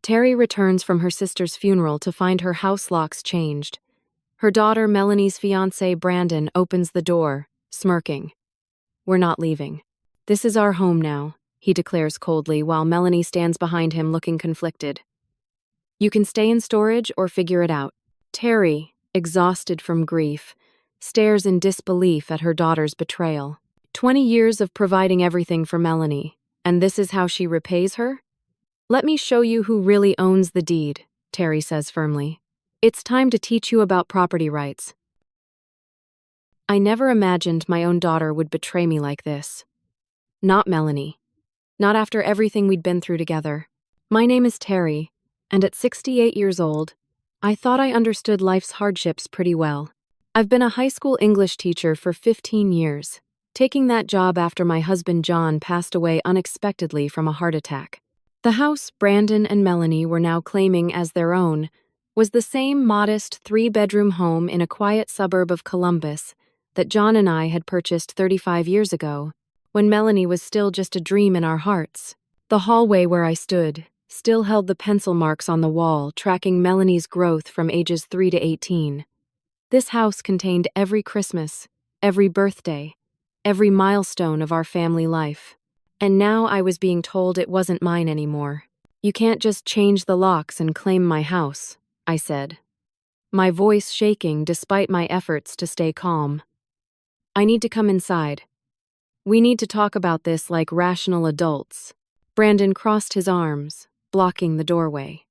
Terri returns from her sister's funeral to find her house locks changed. Her daughter Melanie's fiancé Brandon opens the door, smirking. "We're not leaving. This is our home now," he declares coldly while Melanie stands behind him looking conflicted. "You can stay in storage or figure it out." Terri, exhausted from grief, stares in disbelief at her daughter's betrayal. 20 years of providing everything for Melanie, and this is how she repays her? "Let me show you who really owns the deed," Terri says firmly. "It's time to teach you about property rights." I never imagined my own daughter would betray me like this. Not Melanie. Not after everything we'd been through together. My name is Terri, and at 68 years old, I thought I understood life's hardships pretty well. I've been a high school English teacher for 15 years, taking that job after my husband John passed away unexpectedly from a heart attack. The house Brandon and Melanie were now claiming as their own was the same modest 3-bedroom home in a quiet suburb of Columbus that John and I had purchased 35 years ago, when Melanie was still just a dream in our hearts. The hallway where I stood still held the pencil marks on the wall tracking Melanie's growth from ages 3 to 18. This house contained every Christmas, every birthday, every milestone of our family life. And now I was being told it wasn't mine anymore. "You can't just change the locks and claim my house," I said, my voice shaking despite my efforts to stay calm. "I need to come inside. We need to talk about this like rational adults." Brandon crossed his arms, blocking the doorway.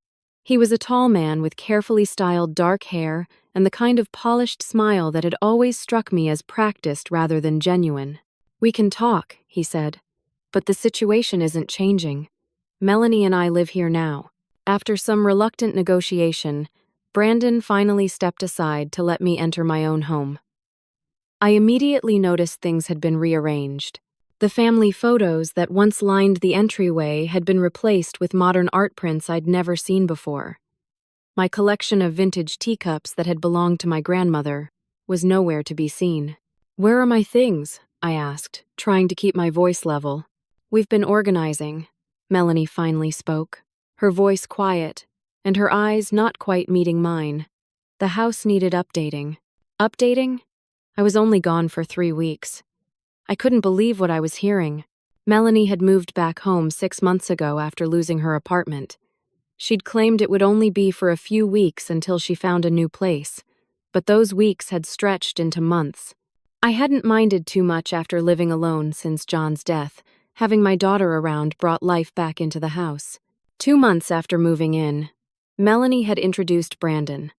He was a tall man with carefully styled dark hair and the kind of polished smile that had always struck me as practiced rather than genuine. "We can talk," he said, "but the situation isn't changing. Melanie and I live here now." After some reluctant negotiation, Brandon finally stepped aside to let me enter my own home. I immediately noticed things had been rearranged. The family photos that once lined the entryway had been replaced with modern art prints I'd never seen before. My collection of vintage teacups that had belonged to my grandmother was nowhere to be seen. "Where are my things?" I asked, trying to keep my voice level. "We've been organizing," Melanie finally spoke, her voice quiet, and her eyes not quite meeting mine. "The house needed updating." "Updating?" I was only gone for 3 weeks. I couldn't believe what I was hearing. Melanie had moved back home 6 months ago after losing her apartment. She'd claimed it would only be for a few weeks until she found a new place, but those weeks had stretched into months. I hadn't minded too much after living alone since John's death. Having my daughter around brought life back into the house. 2 months after moving in, Melanie had introduced Brandon.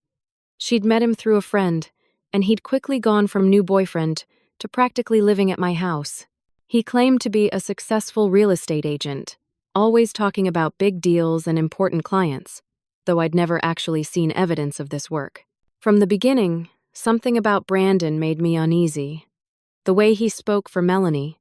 She'd met him through a friend, and he'd quickly gone from new boyfriend to practically living at my house. He claimed to be a successful real estate agent, always talking about big deals and important clients, though I'd never actually seen evidence of this work. From the beginning, something about Brandon made me uneasy. The way he spoke for Melanie,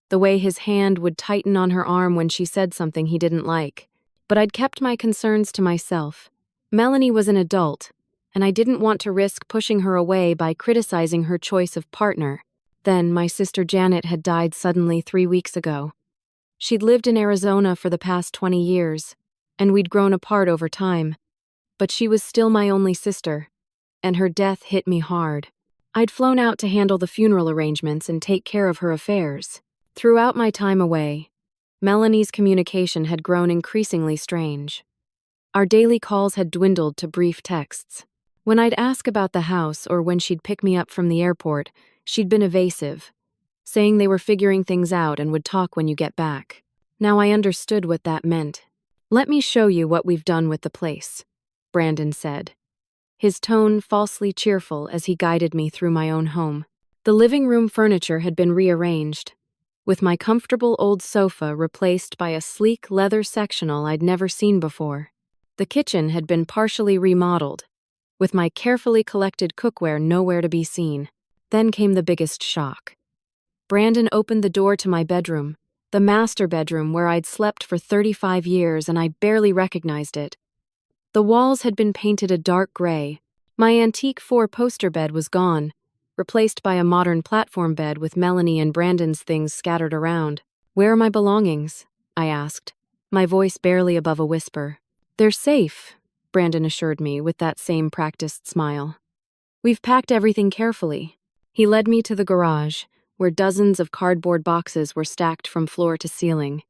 the way his hand would tighten on her arm when she said something he didn't like. But I'd kept my concerns to myself. Melanie was an adult, and I didn't want to risk pushing her away by criticizing her choice of partner. Then my sister Janet had died suddenly 3 weeks ago. She'd lived in Arizona for the past 20 years, and we'd grown apart over time. But she was still my only sister, and her death hit me hard. I'd flown out to handle the funeral arrangements and take care of her affairs. Throughout my time away, Melanie's communication had grown increasingly strange. Our daily calls had dwindled to brief texts. When I'd ask about the house or when she'd pick me up from the airport, she'd been evasive, saying they were figuring things out and would talk when you get back. Now I understood what that meant. "Let me show you what we've done with the place," Brandon said, his tone falsely cheerful as he guided me through my own home. The living room furniture had been rearranged, with my comfortable old sofa replaced by a sleek leather sectional I'd never seen before. The kitchen had been partially remodeled, with my carefully collected cookware nowhere to be seen. Then came the biggest shock. Brandon opened the door to my bedroom, the master bedroom where I'd slept for 35 years, and I barely recognized it. The walls had been painted a dark gray. My antique 4-poster bed was gone, replaced by a modern platform bed with Melanie and Brandon's things scattered around. "Where are my belongings?" I asked, my voice barely above a whisper. "They're safe," Brandon assured me with that same practiced smile. "We've packed everything carefully." He led me to the garage, where dozens of cardboard boxes were stacked from floor to ceiling.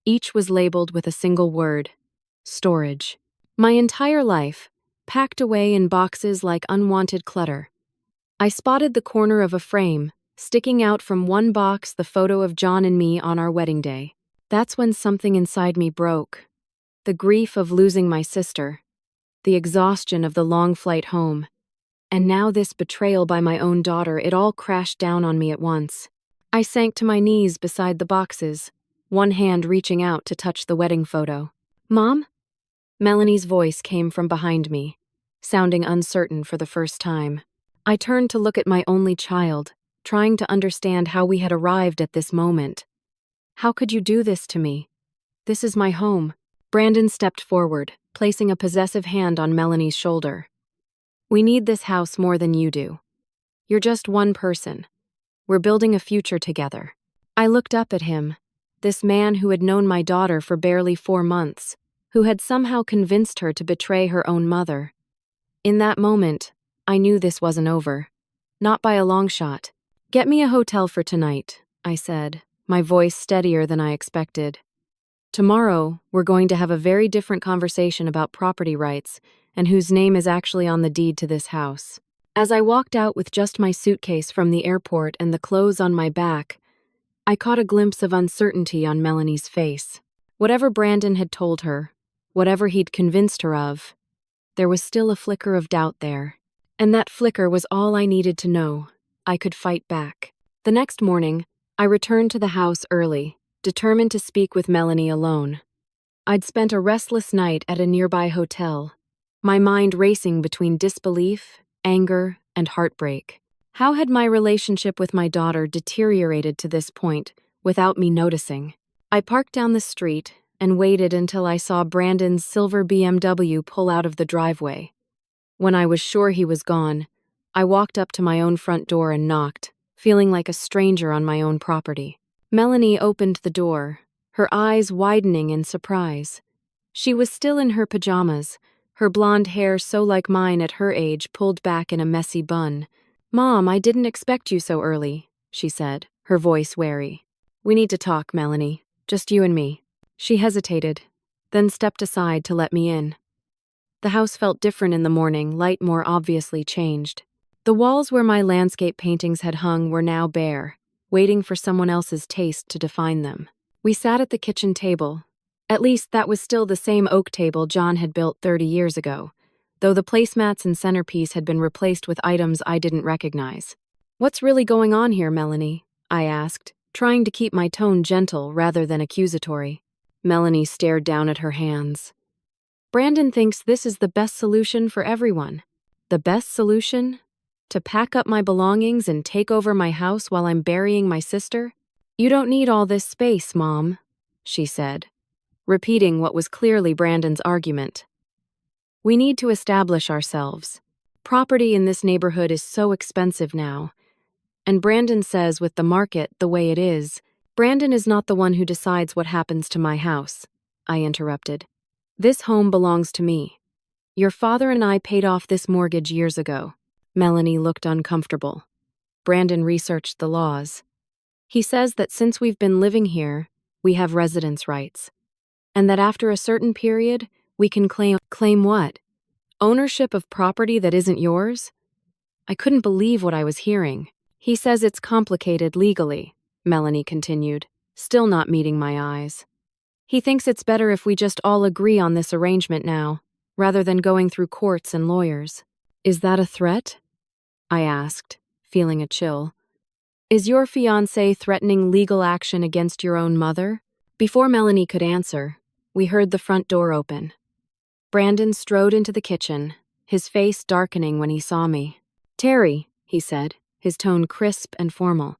Each was labeled with a single word: storage. My entire life, packed away in boxes like unwanted clutter. I spotted the corner of a frame, sticking out from one box the photo of John and me on our wedding day. That's when something inside me broke. The grief of losing my sister, the exhaustion of the long flight home, and now this betrayal by my own daughter, it all crashed down on me at once. I sank to my knees beside the boxes, one hand reaching out to touch the wedding photo. "Mom?" Melanie's voice came from behind me, sounding uncertain for the first time. I turned to look at my only child, trying to understand how we had arrived at this moment. "How could you do this to me? This is my home." Brandon stepped forward, placing a possessive hand on Melanie's shoulder. "We need this house more than you do. You're just one person. We're building a future together." I looked up at him, this man who had known my daughter for barely 4 months, who had somehow convinced her to betray her own mother. In that moment, I knew this wasn't over. Not by a long shot. "Get me a hotel for tonight," I said, my voice steadier than I expected. "Tomorrow, we're going to have a very different conversation about property rights and whose name is actually on the deed to this house." As I walked out with just my suitcase from the airport and the clothes on my back, I caught a glimpse of uncertainty on Melanie's face. Whatever Brandon had told her, whatever he'd convinced her of, there was still a flicker of doubt there. And that flicker was all I needed to know. I could fight back. The next morning, I returned to the house early, determined to speak with Melanie alone. I'd spent a restless night at a nearby hotel, my mind racing between disbelief, anger, and heartbreak. How had my relationship with my daughter deteriorated to this point without me noticing? I parked down the street and waited until I saw Brandon's silver BMW pull out of the driveway. When I was sure he was gone, I walked up to my own front door and knocked, feeling like a stranger on my own property. Melanie opened the door, her eyes widening in surprise. She was still in her pajamas, her blonde hair so like mine at her age pulled back in a messy bun. "Mom, I didn't expect you so early," she said, her voice wary. "We need to talk, Melanie. Just you and me." She hesitated, then stepped aside to let me in. The house felt different in the morning, light more obviously changed. The walls where my landscape paintings had hung were now bare, waiting for someone else's taste to define them. We sat at the kitchen table. At least that was still the same oak table John had built 30 years ago, though the placemats and centerpiece had been replaced with items I didn't recognize. "What's really going on here, Melanie?" I asked, trying to keep my tone gentle rather than accusatory. Melanie stared down at her hands. "Brandon thinks this is the best solution for everyone." "The best solution? To pack up my belongings and take over my house while I'm burying my sister? You don't need all this space, Mom," she said, repeating what was clearly Brandon's argument. "We need to establish ourselves. Property in this neighborhood is so expensive now. And Brandon says with the market the way it is, Brandon is not the one who decides what happens to my house," I interrupted. "This home belongs to me. Your father and I paid off this mortgage years ago." Melanie looked uncomfortable. Brandon researched the laws. "He says that since we've been living here, we have residence rights. And that after a certain period, we can claim what? Ownership of property that isn't yours?" I couldn't believe what I was hearing. "He says it's complicated legally," Melanie continued, still not meeting my eyes. "He thinks it's better if we just all agree on this arrangement now, rather than going through courts and lawyers." "Is that a threat?" I asked, feeling a chill. "Is your fiancé threatening legal action against your own mother?" Before Melanie could answer, we heard the front door open. Brandon strode into the kitchen, his face darkening when he saw me. "Terri," he said, his tone crisp and formal.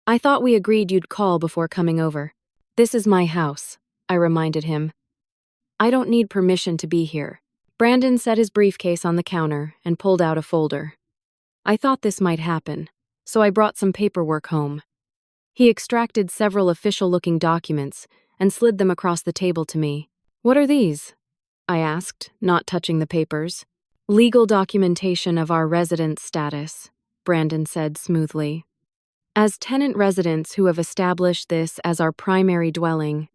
"I thought we agreed you'd call before coming over. This is my house," I reminded him. "I don't need permission to be here." Brandon set his briefcase on the counter and pulled out a folder. I thought this might happen, so I brought some paperwork home. He extracted several official-looking documents and slid them across the table to me. "What are these?" I asked, not touching the papers. Legal documentation of our resident status, Brandon said smoothly. As tenant residents who have established this as our primary dwelling,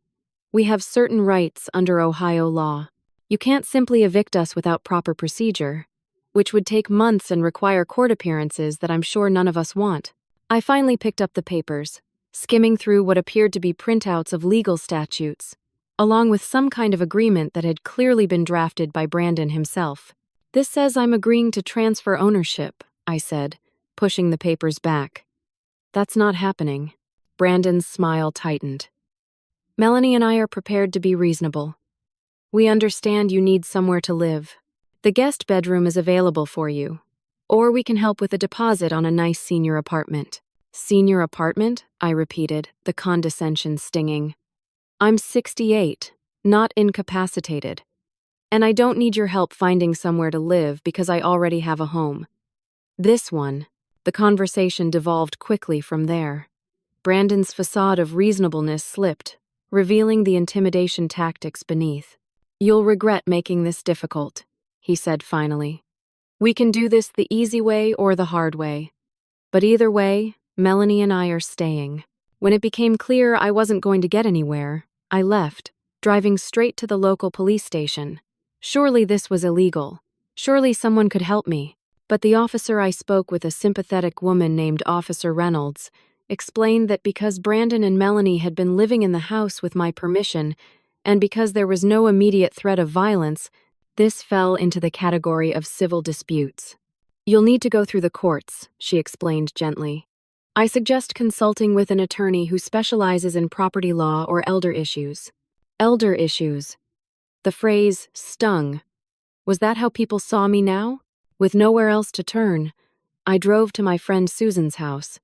we have certain rights under Ohio law. You can't simply evict us without proper procedure, which would take months and require court appearances that I'm sure none of us want. I finally picked up the papers, skimming through what appeared to be printouts of legal statutes, along with some kind of agreement that had clearly been drafted by Brandon himself. This says I'm agreeing to transfer ownership, I said, pushing the papers back. That's not happening. Brandon's smile tightened. Melanie and I are prepared to be reasonable. We understand you need somewhere to live. The guest bedroom is available for you. Or we can help with a deposit on a nice senior apartment. Senior apartment? I repeated, the condescension stinging. I'm 68, not incapacitated. And I don't need your help finding somewhere to live because I already have a home. This one. The conversation devolved quickly from there. Brandon's facade of reasonableness slipped, revealing the intimidation tactics beneath. You'll regret making this difficult, he said finally. We can do this the easy way or the hard way. But either way, Melanie and I are staying. When it became clear I wasn't going to get anywhere, I left, driving straight to the local police station. Surely this was illegal. Surely someone could help me. But the officer I spoke with, a sympathetic woman named Officer Reynolds, explained that because Brandon and Melanie had been living in the house with my permission, and because there was no immediate threat of violence, this fell into the category of civil disputes. You'll need to go through the courts, she explained gently. I suggest consulting with an attorney who specializes in property law or elder issues. Elder issues. The phrase stung. Was that how people saw me now? With nowhere else to turn, I drove to my friend Susan's house.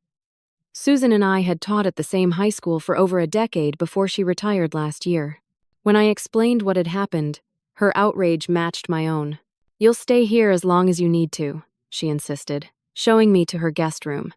Susan and I had taught at the same high school for over a decade before she retired last year. When I explained what had happened, her outrage matched my own. You'll stay here as long as you need to, she insisted, showing me to her guest room.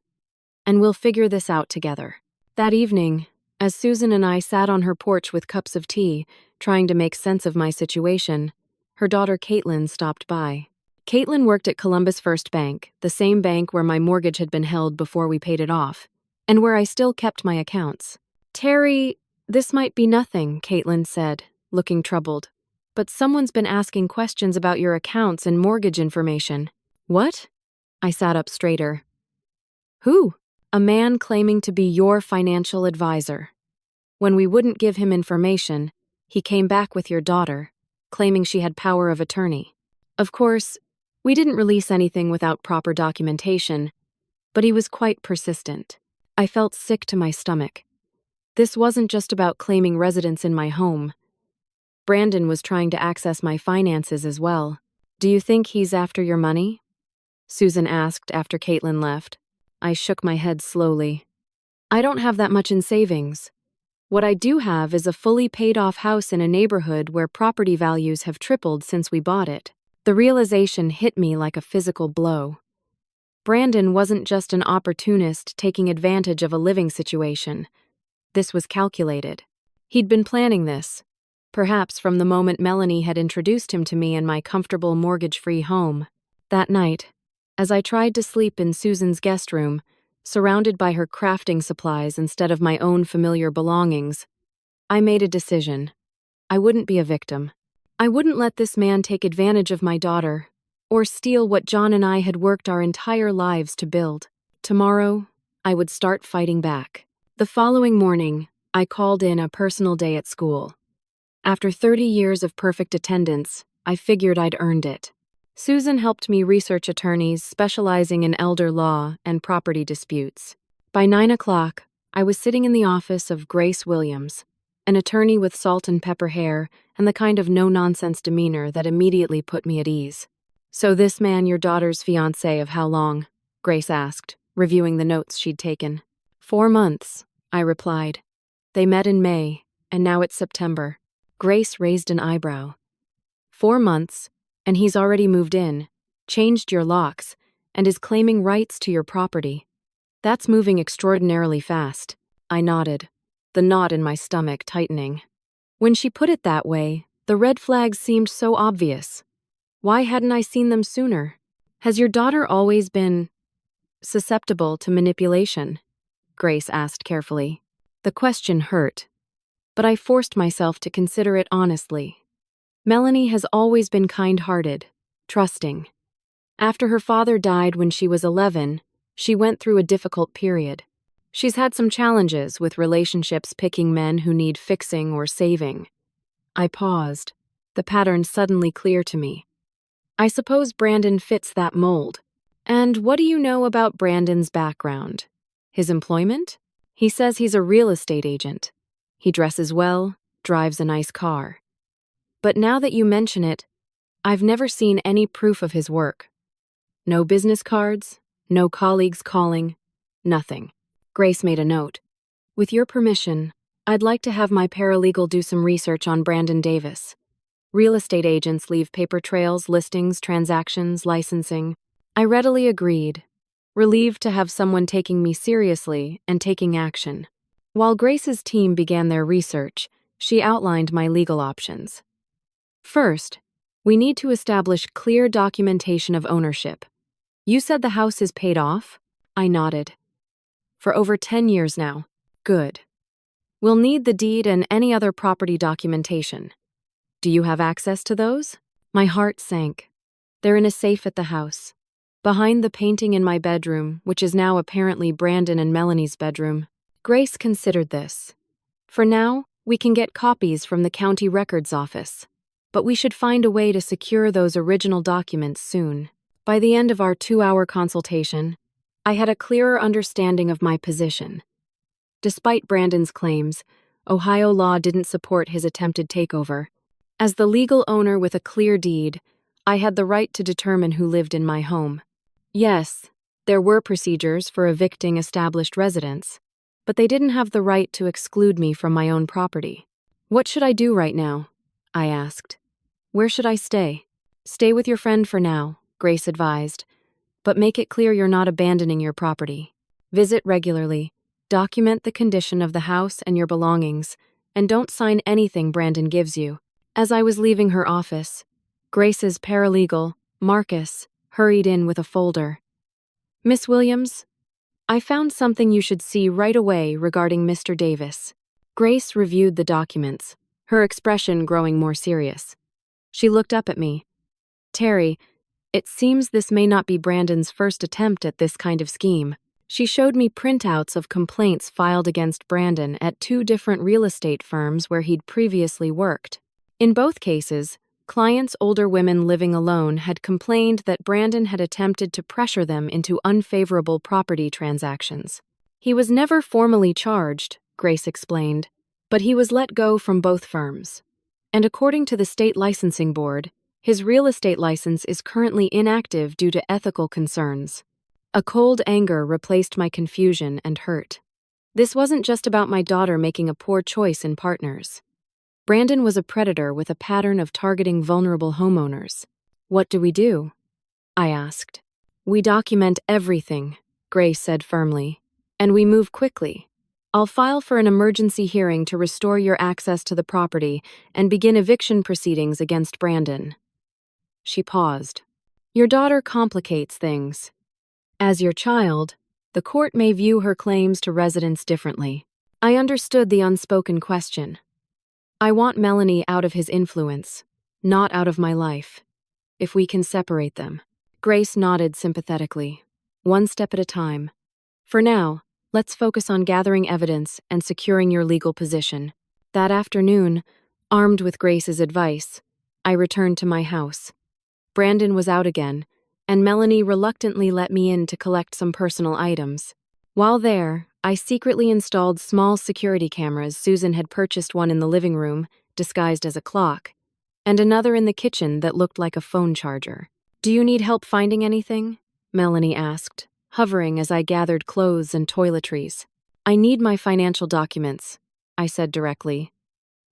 And we'll figure this out together. That evening, as Susan and I sat on her porch with cups of tea, trying to make sense of my situation, her daughter Caitlin stopped by. Caitlin worked at Columbus First Bank, the same bank where my mortgage had been held before we paid it off, and where I still kept my accounts. Terri, this might be nothing, Caitlin said, looking troubled. But someone's been asking questions about your accounts and mortgage information. What? I sat up straighter. Who? A man claiming to be your financial advisor. When we wouldn't give him information, he came back with your daughter, claiming she had power of attorney. Of course, we didn't release anything without proper documentation, but he was quite persistent. I felt sick to my stomach. This wasn't just about claiming residence in my home. Brandon was trying to access my finances as well. Do you think he's after your money? Susan asked after Caitlin left. I shook my head slowly. I don't have that much in savings. What I do have is a fully paid-off house in a neighborhood where property values have tripled since we bought it. The realization hit me like a physical blow. Brandon wasn't just an opportunist taking advantage of a living situation. This was calculated. He'd been planning this, perhaps from the moment Melanie had introduced him to me in my comfortable mortgage-free home. That night, as I tried to sleep in Susan's guest room, surrounded by her crafting supplies instead of my own familiar belongings, I made a decision. I wouldn't be a victim. I wouldn't let this man take advantage of my daughter, or steal what John and I had worked our entire lives to build. Tomorrow, I would start fighting back. The following morning, I called in a personal day at school. After 30 years of perfect attendance, I figured I'd earned it. Susan helped me research attorneys specializing in elder law and property disputes. By 9 o'clock, I was sitting in the office of Grace Williams, an attorney with salt and pepper hair and the kind of no-nonsense demeanor that immediately put me at ease. So this man your daughter's fiancé of how long? Grace asked, reviewing the notes she'd taken. 4 months, I replied. They met in May, and now it's September. Grace raised an eyebrow. 4 months, and he's already moved in, changed your locks, and is claiming rights to your property. That's moving extraordinarily fast. I nodded, the knot in my stomach tightening. When she put it that way, The red flags seemed so obvious. Why hadn't I seen them sooner? Has your daughter always been susceptible to manipulation? Grace asked carefully. The question hurt, but I forced myself to consider it honestly. Melanie has always been kind-hearted, trusting. After her father died when she was 11, she went through a difficult period. She's had some challenges with relationships picking men who need fixing or saving. I paused, the pattern suddenly clear to me. I suppose Brandon fits that mold. And what do you know about Brandon's background? His employment? He says he's a real estate agent. He dresses well, drives a nice car. But now that you mention it, I've never seen any proof of his work. No business cards, no colleagues calling, nothing. Grace made a note. With your permission, I'd like to have my paralegal do some research on Brandon Davis. Real estate agents leave paper trails, listings, transactions, licensing. I readily agreed, relieved to have someone taking me seriously and taking action. While Grace's team began their research, she outlined my legal options. First, we need to establish clear documentation of ownership. You said the house is paid off? I nodded. For over 10 years now. Good. We'll need the deed and any other property documentation. Do you have access to those? My heart sank. They're in a safe at the house. Behind the painting in my bedroom, which is now apparently Brandon and Melanie's bedroom. Grace considered this. For now, we can get copies from the county records office. But we should find a way to secure those original documents soon. By the end of our 2-hour consultation, I had a clearer understanding of my position. Despite Brandon's claims, Ohio law didn't support his attempted takeover. As the legal owner with a clear deed, I had the right to determine who lived in my home. Yes, there were procedures for evicting established residents, but they didn't have the right to exclude me from my own property. What should I do right now? I asked. Where should I stay? Stay with your friend for now, Grace advised, but make it clear you're not abandoning your property. Visit regularly, document the condition of the house and your belongings, and don't sign anything Brandon gives you. As I was leaving her office, Grace's paralegal, Marcus, hurried in with a folder. Miss Williams, I found something you should see right away regarding Mr. Davis. Grace reviewed the documents, her expression growing more serious. She looked up at me. Terri, it seems this may not be Brandon's first attempt at this kind of scheme. She showed me printouts of complaints filed against Brandon at 2 different real estate firms where he'd previously worked. In both cases, clients' older women living alone had complained that Brandon had attempted to pressure them into unfavorable property transactions. He was never formally charged, Grace explained, but he was let go from both firms. And according to the state licensing board, his real estate license is currently inactive due to ethical concerns. A cold anger replaced my confusion and hurt. This wasn't just about my daughter making a poor choice in partners. Brandon was a predator with a pattern of targeting vulnerable homeowners. What do we do? I asked. We document everything, Grace said firmly, and we move quickly. I'll file for an emergency hearing to restore your access to the property and begin eviction proceedings against Brandon. She paused. Your daughter complicates things. As your child, the court may view her claims to residents differently. I understood the unspoken question. I want Melanie out of his influence, not out of my life. If we can separate them. Grace nodded sympathetically. One step at a time. For now, let's focus on gathering evidence and securing your legal position. That afternoon, armed with Grace's advice, I returned to my house. Brandon was out again, and Melanie reluctantly let me in to collect some personal items. While there, I secretly installed small security cameras. Susan had purchased one in the living room, disguised as a clock, and another in the kitchen that looked like a phone charger. Do you need help finding anything? Melanie asked, hovering as I gathered clothes and toiletries. I need my financial documents, I said directly.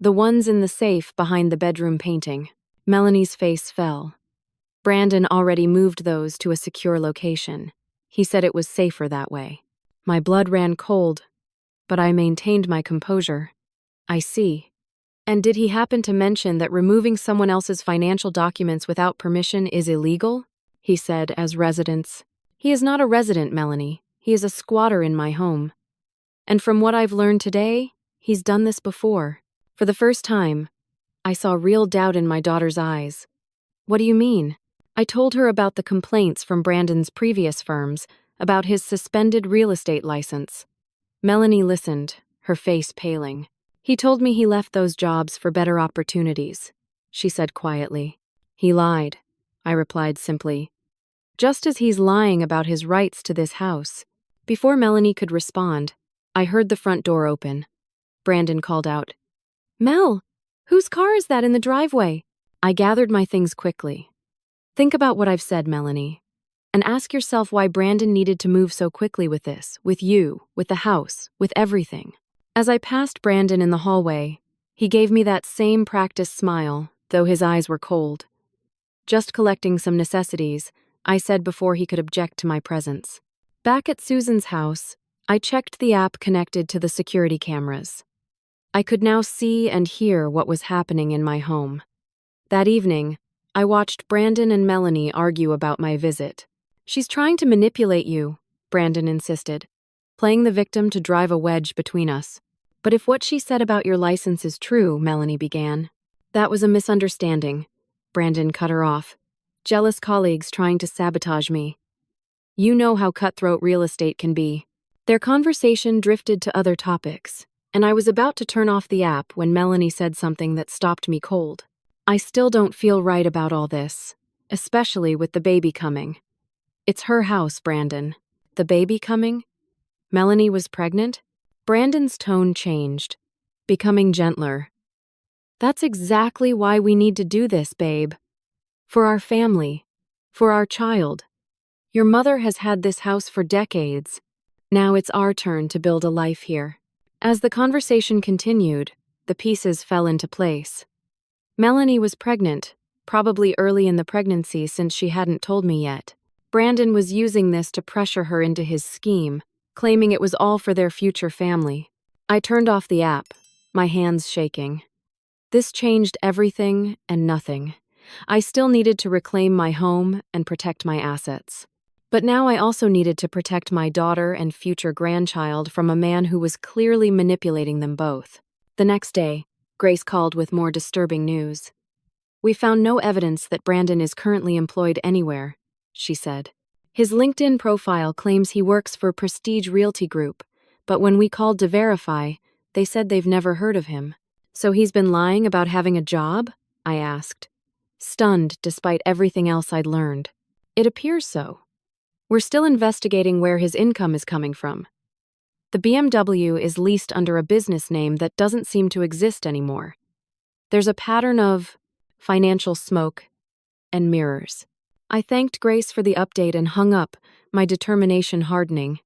The ones in the safe behind the bedroom painting. Melanie's face fell. Brandon already moved those to a secure location. He said it was safer that way. My blood ran cold, but I maintained my composure. I see. And did he happen to mention that removing someone else's financial documents without permission is illegal? He said, as residents. He is not a resident, Melanie. He is a squatter in my home. And from what I've learned today, he's done this before. For the first time, I saw real doubt in my daughter's eyes. What do you mean? I told her about the complaints from Brandon's previous firms, about his suspended real estate license. Melanie listened, her face paling. He told me he left those jobs for better opportunities, she said quietly. He lied, I replied simply. Just as he's lying about his rights to this house. Before Melanie could respond, I heard the front door open. Brandon called out, Mel, whose car is that in the driveway? I gathered my things quickly. Think about what I've said, Melanie, and ask yourself why Brandon needed to move so quickly with this, with you, with the house, with everything. As I passed Brandon in the hallway, he gave me that same practiced smile, though his eyes were cold. Just collecting some necessities, I said before he could object to my presence. Back at Susan's house, I checked the app connected to the security cameras. I could now see and hear what was happening in my home. That evening, I watched Brandon and Melanie argue about my visit. She's trying to manipulate you, Brandon insisted, playing the victim to drive a wedge between us. But if what she said about your license is true, Melanie began. That was a misunderstanding. Brandon cut her off. Jealous colleagues trying to sabotage me. You know how cutthroat real estate can be. Their conversation drifted to other topics, and I was about to turn off the app when Melanie said something that stopped me cold. I still don't feel right about all this, especially with the baby coming. It's her house, Brandon. The baby coming? Melanie was pregnant? Brandon's tone changed, becoming gentler. That's exactly why we need to do this, babe. For our family. For our child. Your mother has had this house for decades. Now it's our turn to build a life here. As the conversation continued, the pieces fell into place. Melanie was pregnant, probably early in the pregnancy since she hadn't told me yet. Brandon was using this to pressure her into his scheme, claiming it was all for their future family. I turned off the app, my hands shaking. This changed everything and nothing. I still needed to reclaim my home and protect my assets. But now I also needed to protect my daughter and future grandchild from a man who was clearly manipulating them both. The next day, Grace called with more disturbing news. We found no evidence that Brandon is currently employed anywhere, she said. His LinkedIn profile claims he works for Prestige Realty Group, but when we called to verify, they said they've never heard of him. So he's been lying about having a job? I asked, stunned despite everything else I'd learned. It appears so. We're still investigating where his income is coming from. The BMW is leased under a business name that doesn't seem to exist anymore. There's a pattern of financial smoke and mirrors. I thanked Grace for the update and hung up, my determination hardening.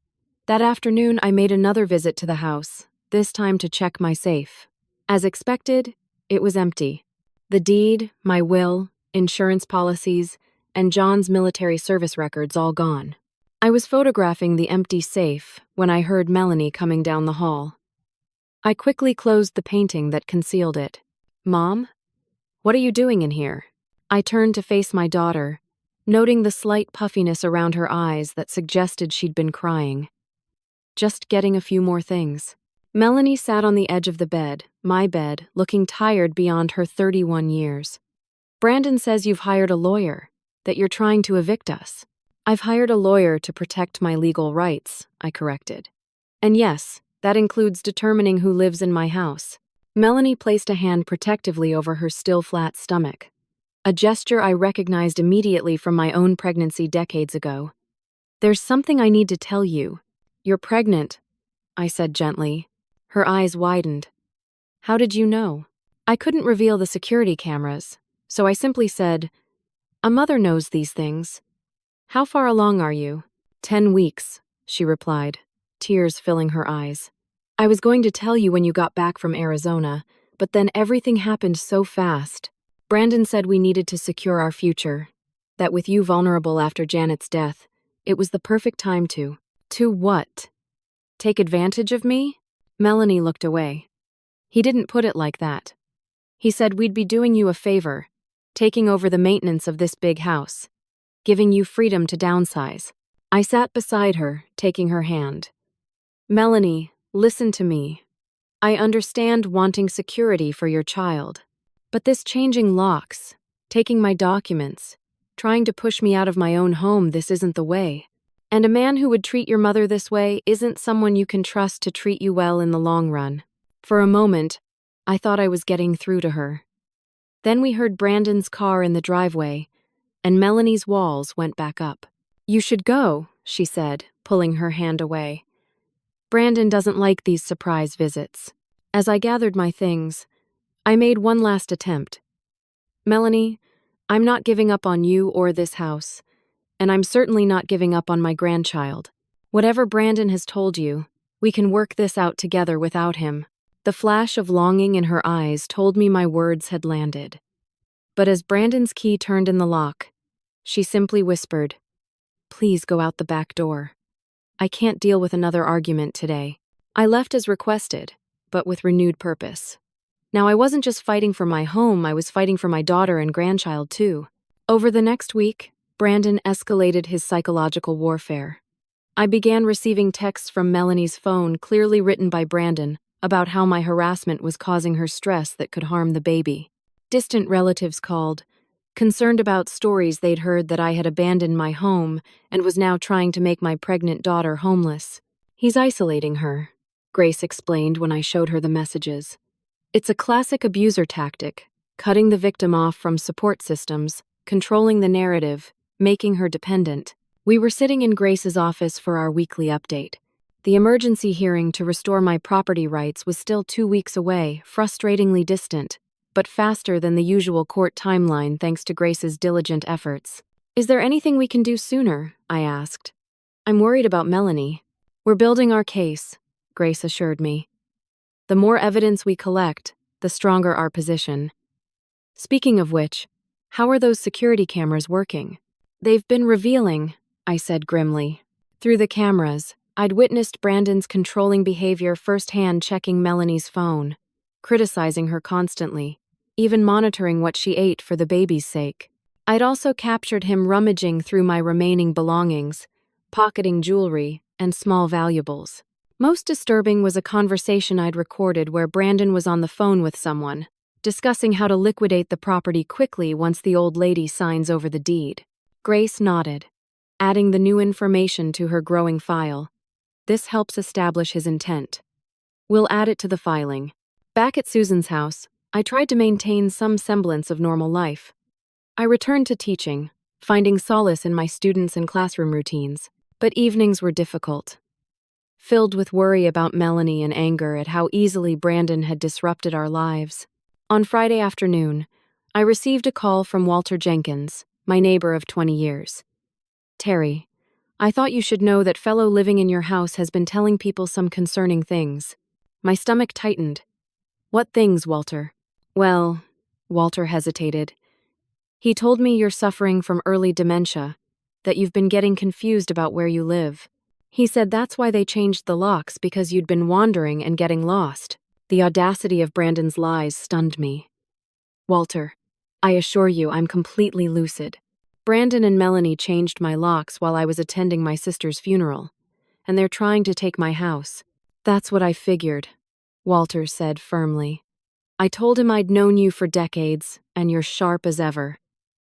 That afternoon, I made another visit to the house, this time to check my safe. As expected, it was empty. The deed, my will, insurance policies, and John's military service records all gone. I was photographing the empty safe when I heard Melanie coming down the hall. I quickly closed the painting that concealed it. Mom? What are you doing in here? I turned to face my daughter, noting the slight puffiness around her eyes that suggested she'd been crying. Just getting a few more things. Melanie sat on the edge of the bed, my bed, looking tired beyond her 31 years. Brandon says you've hired a lawyer, that you're trying to evict us. I've hired a lawyer to protect my legal rights, I corrected. And yes, that includes determining who lives in my house. Melanie placed a hand protectively over her still flat stomach. A gesture I recognized immediately from my own pregnancy decades ago. There's something I need to tell you. You're pregnant, I said gently. Her eyes widened. How did you know? I couldn't reveal the security cameras, so I simply said, a mother knows these things. How far along are you? 10 weeks, she replied, tears filling her eyes. I was going to tell you when you got back from Arizona, but then everything happened so fast. Brandon said we needed to secure our future, that with you vulnerable after Janet's death, it was the perfect time to. To what? Take advantage of me? Melanie looked away. He didn't put it like that. He said we'd be doing you a favor, taking over the maintenance of this big house, giving you freedom to downsize. I sat beside her, taking her hand. Melanie, listen to me. I understand wanting security for your child. But this changing locks, taking my documents, trying to push me out of my own home, this isn't the way. And a man who would treat your mother this way isn't someone you can trust to treat you well in the long run. For a moment, I thought I was getting through to her. Then we heard Brandon's car in the driveway, and Melanie's walls went back up. You should go, she said, pulling her hand away. Brandon doesn't like these surprise visits. As I gathered my things, I made one last attempt. Melanie, I'm not giving up on you or this house, and I'm certainly not giving up on my grandchild. Whatever Brandon has told you, we can work this out together without him. The flash of longing in her eyes told me my words had landed. But as Brandon's key turned in the lock, she simply whispered, "Please go out the back door. I can't deal with another argument today." I left as requested, but with renewed purpose. Now I wasn't just fighting for my home, I was fighting for my daughter and grandchild too. Over the next week, Brandon escalated his psychological warfare. I began receiving texts from Melanie's phone, clearly written by Brandon, about how my harassment was causing her stress that could harm the baby. Distant relatives called, concerned about stories they'd heard that I had abandoned my home and was now trying to make my pregnant daughter homeless. He's isolating her, Grace explained when I showed her the messages. It's a classic abuser tactic, cutting the victim off from support systems, controlling the narrative, making her dependent. We were sitting in Grace's office for our weekly update. The emergency hearing to restore my property rights was still 2 weeks away, frustratingly distant, but faster than the usual court timeline thanks to Grace's diligent efforts. Is there anything we can do sooner? I asked. I'm worried about Melanie. We're building our case, Grace assured me. The more evidence we collect, the stronger our position. Speaking of which, how are those security cameras working? They've been revealing, I said grimly. Through the cameras, I'd witnessed Brandon's controlling behavior firsthand, checking Melanie's phone, criticizing her constantly, even monitoring what she ate for the baby's sake. I'd also captured him rummaging through my remaining belongings, pocketing jewelry and small valuables. Most disturbing was a conversation I'd recorded where Brandon was on the phone with someone, discussing how to liquidate the property quickly once the old lady signs over the deed. Grace nodded, adding the new information to her growing file. This helps establish his intent. We'll add it to the filing. Back at Susan's house, I tried to maintain some semblance of normal life. I returned to teaching, finding solace in my students and classroom routines, but evenings were difficult. Filled with worry about Melanie and anger at how easily Brandon had disrupted our lives. On Friday afternoon, I received a call from Walter Jenkins, my neighbor of 20 years. Terri, I thought you should know that fellow living in your house has been telling people some concerning things. My stomach tightened. What things, Walter? Well, Walter hesitated. He told me you're suffering from early dementia, that you've been getting confused about where you live. He said that's why they changed the locks, because you'd been wandering and getting lost. The audacity of Brandon's lies stunned me. Walter, I assure you I'm completely lucid. Brandon and Melanie changed my locks while I was attending my sister's funeral, and they're trying to take my house. That's what I figured, Walter said firmly. I told him I'd known you for decades, and you're sharp as ever.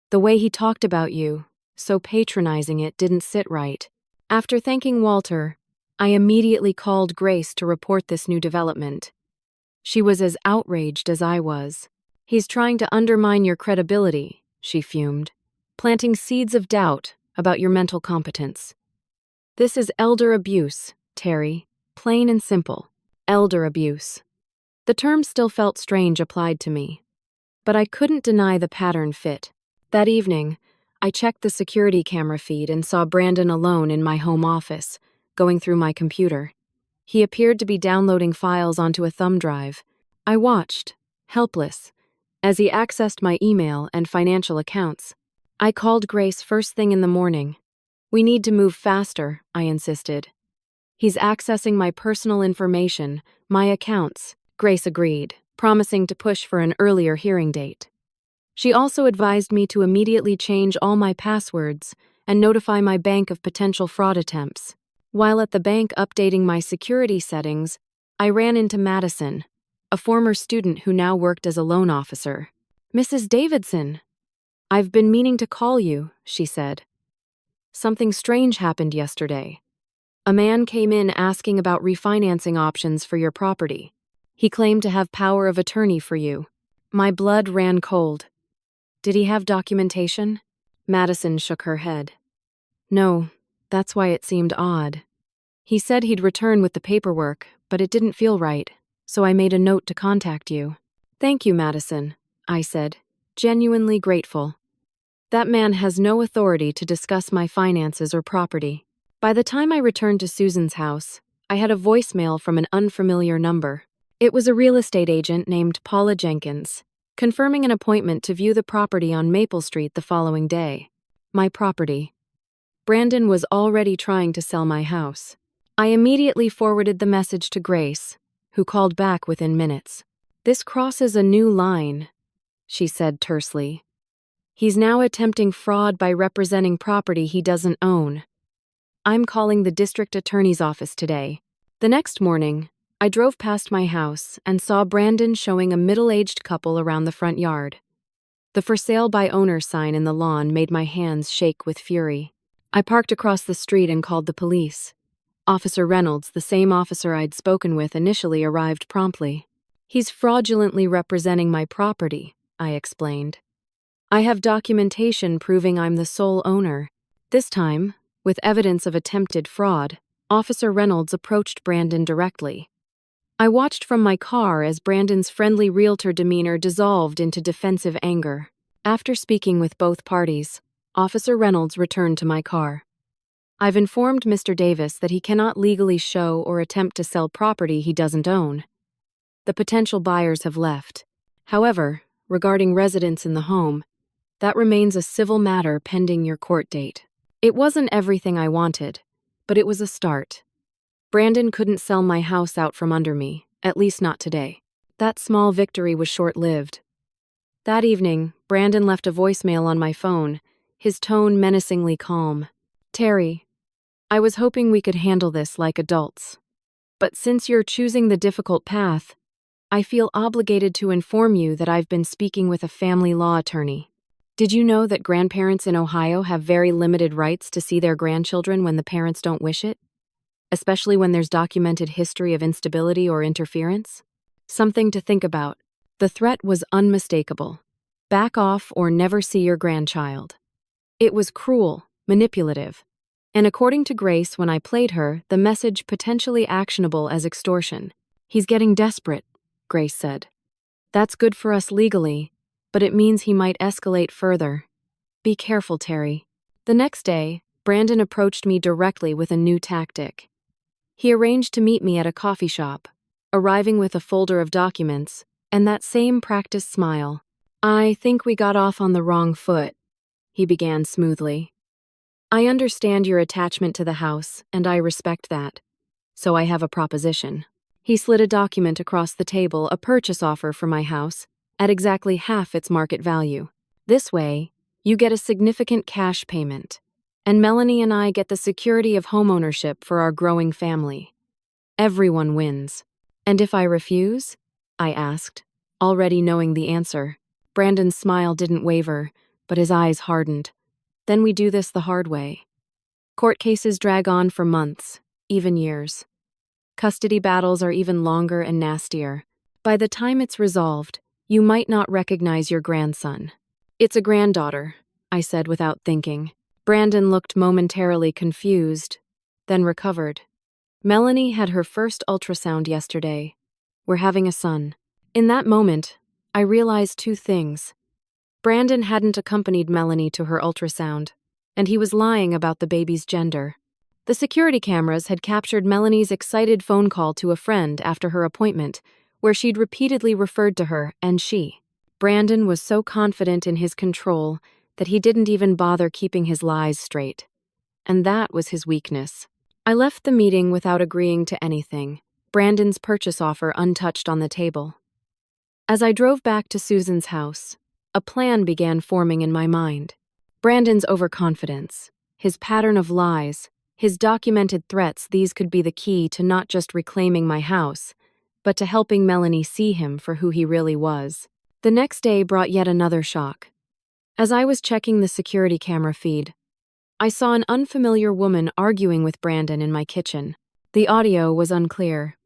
The way he talked about you, so patronizing, it didn't sit right. After thanking Walter, I immediately called Grace to report this new development. She was as outraged as I was. He's trying to undermine your credibility, she fumed, planting seeds of doubt about your mental competence. This is elder abuse, Terri, plain and simple. Elder abuse. The term still felt strange applied to me, but I couldn't deny the pattern fit. That evening, I checked the security camera feed and saw Brandon alone in my home office, going through my computer. He appeared to be downloading files onto a thumb drive. I watched, helpless, as he accessed my email and financial accounts. I called Grace first thing in the morning. We need to move faster, I insisted. He's accessing my personal information, my accounts. Grace agreed, promising to push for an earlier hearing date. She also advised me to immediately change all my passwords and notify my bank of potential fraud attempts. While at the bank updating my security settings, I ran into Madison, a former student who now worked as a loan officer. "Mrs. Davidson, I've been meaning to call you," she said. "Something strange happened yesterday. A man came in asking about refinancing options for your property. He claimed to have power of attorney for you." My blood ran cold. "Did he have documentation?" Madison shook her head. "No, that's why it seemed odd. He said he'd return with the paperwork, but it didn't feel right, so I made a note to contact you." "Thank you, Madison," I said, genuinely grateful. That man has no authority to discuss my finances or property. By the time I returned to Susan's house, I had a voicemail from an unfamiliar number. It was a real estate agent named Paula Jenkins, confirming an appointment to view the property on Maple Street the following day. My property. Brandon was already trying to sell my house. I immediately forwarded the message to Grace, who called back within minutes. "This crosses a new line," she said tersely. "He's now attempting fraud by representing property he doesn't own. I'm calling the district attorney's office today." The next morning, I drove past my house and saw Brandon showing a middle-aged couple around the front yard. The "For Sale by Owner" sign in the lawn made my hands shake with fury. I parked across the street and called the police. Officer Reynolds, the same officer I'd spoken with initially, arrived promptly. "He's fraudulently representing my property," I explained. "I have documentation proving I'm the sole owner." This time, with evidence of attempted fraud, Officer Reynolds approached Brandon directly. I watched from my car as Brandon's friendly realtor demeanor dissolved into defensive anger. After speaking with both parties, Officer Reynolds returned to my car. "I've informed Mr. Davis that he cannot legally show or attempt to sell property he doesn't own. The potential buyers have left. However, regarding residents in the home, that remains a civil matter pending your court date." It wasn't everything I wanted, but it was a start. Brandon couldn't sell my house out from under me, at least not today. That small victory was short-lived. That evening, Brandon left a voicemail on my phone, his tone menacingly calm. "Terri, I was hoping we could handle this like adults. But since you're choosing the difficult path, I feel obligated to inform you that I've been speaking with a family law attorney. Did you know that grandparents in Ohio have very limited rights to see their grandchildren when the parents don't wish it? Especially when there's documented history of instability or interference? Something to think about." The threat was unmistakable. Back off or never see your grandchild. It was cruel, manipulative, and according to Grace, when I played her, the message potentially actionable as extortion. "He's getting desperate," Grace said. "That's good for us legally, but it means he might escalate further. Be careful, Terri." The next day, Brandon approached me directly with a new tactic. He arranged to meet me at a coffee shop, arriving with a folder of documents and that same practiced smile. "I think we got off on the wrong foot," he began smoothly. "I understand your attachment to the house, and I respect that. So I have a proposition." He slid a document across the table, a purchase offer for my house, at exactly half its market value. "This way, you get a significant cash payment, and Melanie and I get the security of homeownership for our growing family. Everyone wins." "And if I refuse?" I asked, already knowing the answer. Brandon's smile didn't waver, but his eyes hardened. "Then we do this the hard way. Court cases drag on for months, even years. Custody battles are even longer and nastier. By the time it's resolved, you might not recognize your grandson." "It's a granddaughter," I said without thinking. Brandon looked momentarily confused, then recovered. "Melanie had her first ultrasound yesterday. We're having a son." In that moment, I realized two things. Brandon hadn't accompanied Melanie to her ultrasound, and he was lying about the baby's gender. The security cameras had captured Melanie's excited phone call to a friend after her appointment, where she'd repeatedly referred to her and she. Brandon was so confident in his control that he didn't even bother keeping his lies straight. And that was his weakness. I left the meeting without agreeing to anything, Brandon's purchase offer untouched on the table. As I drove back to Susan's house, a plan began forming in my mind. Brandon's overconfidence, his pattern of lies, his documented threats, these could be the key to not just reclaiming my house, but to helping Melanie see him for who he really was. The next day brought yet another shock. As I was checking the security camera feed, I saw an unfamiliar woman arguing with Brandon in my kitchen. The audio was unclear,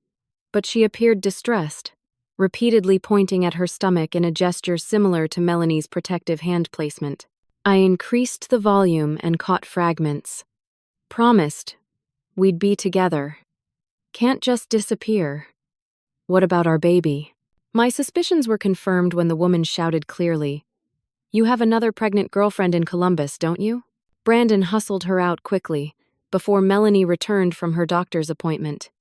but she appeared distressed, repeatedly pointing at her stomach in a gesture similar to Melanie's protective hand placement. I increased the volume and caught fragments. Promised we'd be together. Can't just disappear. What about our baby? My suspicions were confirmed when the woman shouted clearly, "You have another pregnant girlfriend in Columbus, don't you?" Brandon hustled her out quickly, before Melanie returned from her doctor's appointment.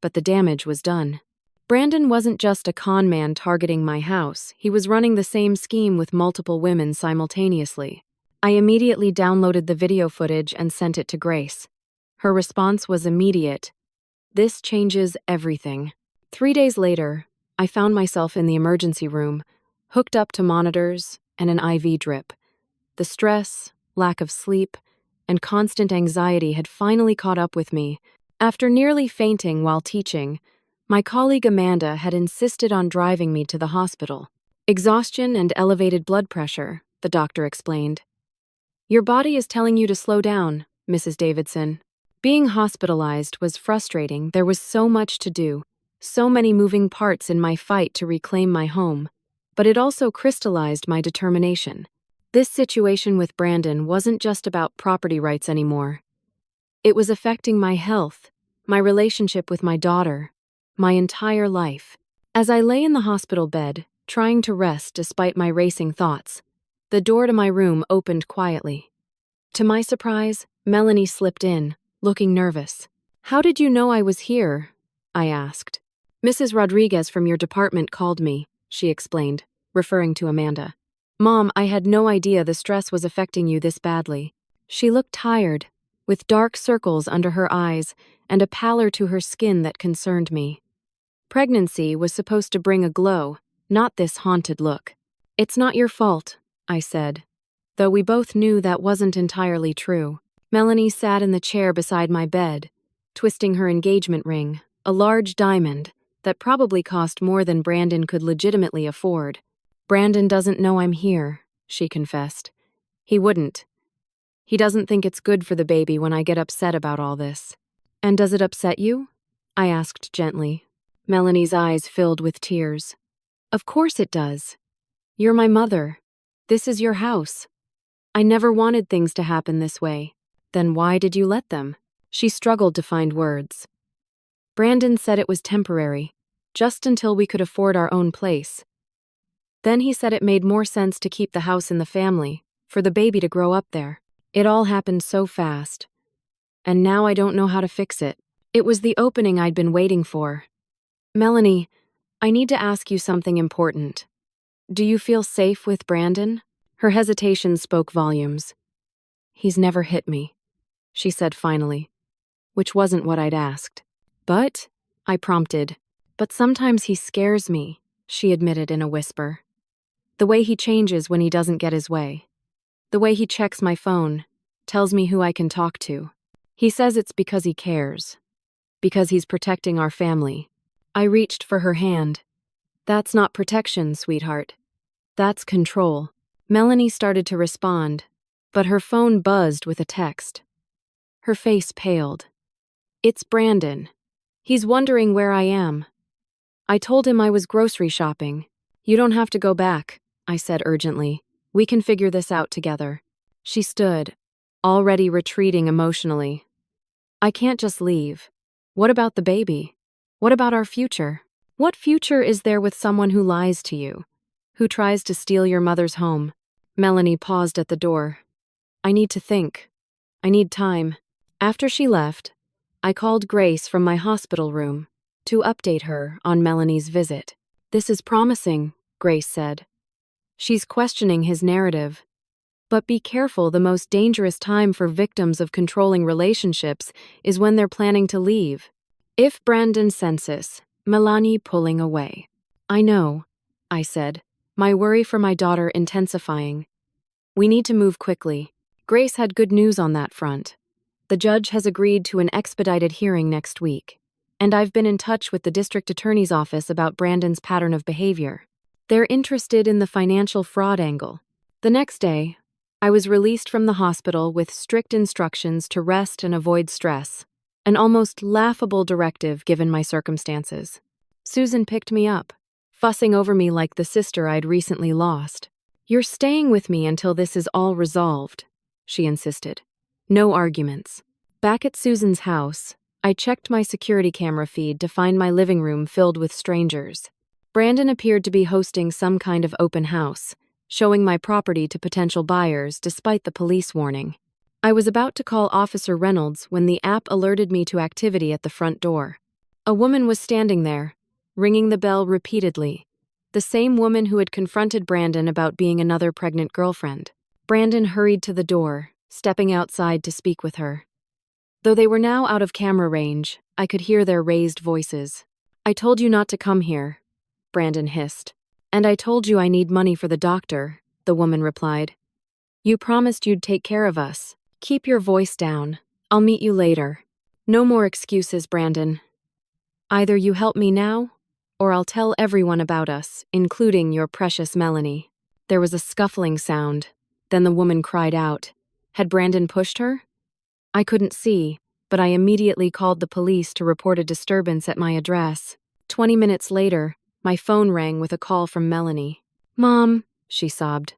But the damage was done. Brandon wasn't just a con man targeting my house, he was running the same scheme with multiple women simultaneously. I immediately downloaded the video footage and sent it to Grace. Her response was immediate. "This changes everything." 3 days later, I found myself in the emergency room, hooked up to monitors and an IV drip. The stress, lack of sleep, and constant anxiety had finally caught up with me. After nearly fainting while teaching, my colleague Amanda had insisted on driving me to the hospital. "Exhaustion and elevated blood pressure," the doctor explained. "Your body is telling you to slow down, Mrs. Davidson." Being hospitalized was frustrating. There was so much to do, so many moving parts in my fight to reclaim my home, but it also crystallized my determination. This situation with Brandon wasn't just about property rights anymore. It was affecting my health, my relationship with my daughter, my entire life. As I lay in the hospital bed, trying to rest despite my racing thoughts, the door to my room opened quietly. To my surprise, Melanie slipped in, looking nervous. "How did you know I was here?" I asked. "Mrs. Rodriguez from your department called me," she explained, referring to Amanda. "Mom, I had no idea the stress was affecting you this badly." She looked tired, with dark circles under her eyes and a pallor to her skin that concerned me. Pregnancy was supposed to bring a glow, not this haunted look. "It's not your fault," I said, though we both knew that wasn't entirely true. Melanie sat in the chair beside my bed, twisting her engagement ring, a large diamond that probably cost more than Brandon could legitimately afford. "Brandon doesn't know I'm here," she confessed. "He wouldn't. He doesn't think it's good for the baby when I get upset about all this." "And does it upset you?" I asked gently. Melanie's eyes filled with tears. "Of course it does. You're my mother. This is your house. I never wanted things to happen this way." "Then why did you let them?" She struggled to find words. "Brandon said it was temporary, just until we could afford our own place. Then he said it made more sense to keep the house in the family, for the baby to grow up there. It all happened so fast. And now I don't know how to fix it." It was the opening I'd been waiting for. "Melanie, I need to ask you something important. Do you feel safe with Brandon?" Her hesitation spoke volumes. "He's never hit me," she said finally, which wasn't what I'd asked. "But," I prompted. "But sometimes he scares me," she admitted in a whisper. "The way he changes when he doesn't get his way. The way he checks my phone, tells me who I can talk to. He says it's because he cares. Because he's protecting our family." I reached for her hand. "That's not protection, sweetheart. That's control." Melanie started to respond, but her phone buzzed with a text. Her face paled. "It's Brandon. He's wondering where I am." I told him I was grocery shopping. "You don't have to go back," I said urgently. "We can figure this out together." She stood, already retreating emotionally. "I can't just leave. What about the baby? What about our future? What future is there with someone who lies to you, who tries to steal your mother's home?" Melanie paused at the door. "I need to think. I need time." After she left, I called Grace from my hospital room to update her on Melanie's visit. "This is promising," Grace said. "She's questioning his narrative. But be careful, the most dangerous time for victims of controlling relationships is when they're planning to leave. If Brandon senses Melanie pulling away." "I know," I said, my worry for my daughter intensifying. We need to move quickly. Grace had good news on that front. The judge has agreed to an expedited hearing next week, and I've been in touch with the district attorney's office about Brandon's pattern of behavior. They're interested in the financial fraud angle. The next day, I was released from the hospital with strict instructions to rest and avoid stress, an almost laughable directive given my circumstances. Susan picked me up, fussing over me like the sister I'd recently lost. You're staying with me until this is all resolved, she insisted. No arguments. Back at Susan's house, I checked my security camera feed to find my living room filled with strangers. Brandon appeared to be hosting some kind of open house, showing my property to potential buyers despite the police warning. I was about to call Officer Reynolds when the app alerted me to activity at the front door. A woman was standing there, ringing the bell repeatedly, the same woman who had confronted Brandon about being another pregnant girlfriend. Brandon hurried to the door, stepping outside to speak with her. Though they were now out of camera range, I could hear their raised voices. I told you not to come here, Brandon hissed. And I told you I need money for the doctor, the woman replied. You promised you'd take care of us. Keep your voice down. I'll meet you later. No more excuses, Brandon. Either you help me now, or I'll tell everyone about us, including your precious Melanie. There was a scuffling sound. Then the woman cried out. Had Brandon pushed her? I couldn't see, but I immediately called the police to report a disturbance at my address. 20 minutes later, my phone rang with a call from Melanie. Mom, she sobbed.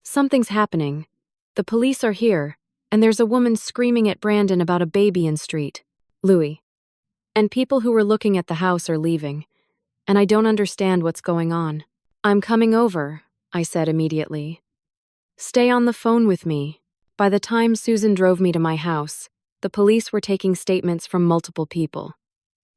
Something's happening. The police are here, and there's a woman screaming at Brandon about a baby in street. Louis. And people who were looking at the house are leaving, and I don't understand what's going on. I'm coming over, I said immediately. Stay on the phone with me. By the time Susan drove me to my house, the police were taking statements from multiple people.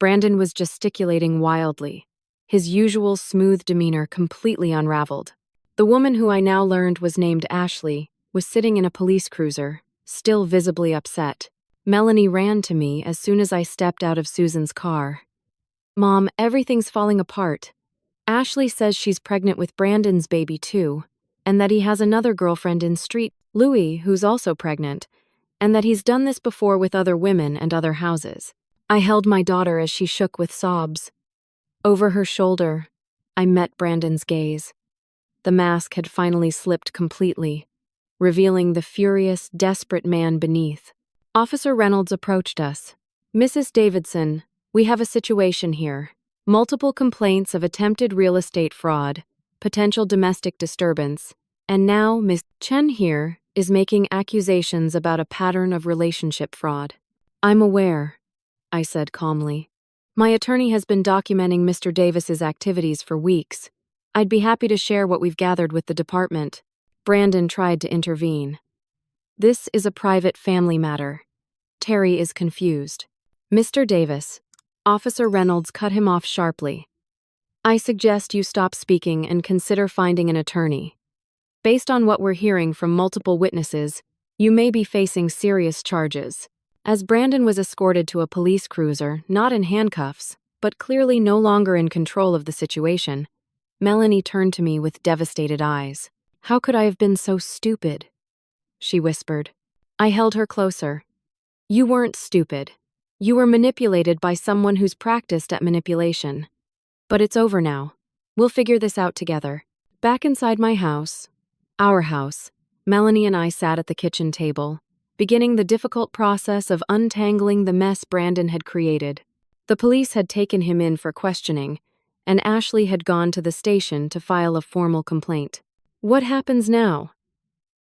Brandon was gesticulating wildly, his usual smooth demeanor completely unraveled. The woman who I now learned was named Ashley was sitting in a police cruiser, still visibly upset. Melanie ran to me as soon as I stepped out of Susan's car. Mom, everything's falling apart. Ashley says she's pregnant with Brandon's baby too, and that he has another girlfriend in street, Louis, who's also pregnant, and that he's done this before with other women and other houses. I held my daughter as she shook with sobs. Over her shoulder, I met Brandon's gaze. The mask had finally slipped completely, revealing the furious, desperate man beneath. Officer Reynolds approached us. Mrs. Davidson, we have a situation here. Multiple complaints of attempted real estate fraud, potential domestic disturbance, and now Miss Chen here is making accusations about a pattern of relationship fraud. I'm aware, I said calmly. My attorney has been documenting Mr. Davis's activities for weeks. I'd be happy to share what we've gathered with the department. Brandon tried to intervene. This is a private family matter. Terri is confused. Mr. Davis. Officer Reynolds cut him off sharply. I suggest you stop speaking and consider finding an attorney. Based on what we're hearing from multiple witnesses, you may be facing serious charges. As Brandon was escorted to a police cruiser, not in handcuffs, but clearly no longer in control of the situation, Melanie turned to me with devastated eyes. How could I have been so stupid? She whispered. I held her closer. You weren't stupid. You were manipulated by someone who's practiced at manipulation. But it's over now. We'll figure this out together. Back inside my house, our house, Melanie and I sat at the kitchen table, beginning the difficult process of untangling the mess Brandon had created. The police had taken him in for questioning, and Ashley had gone to the station to file a formal complaint. What happens now?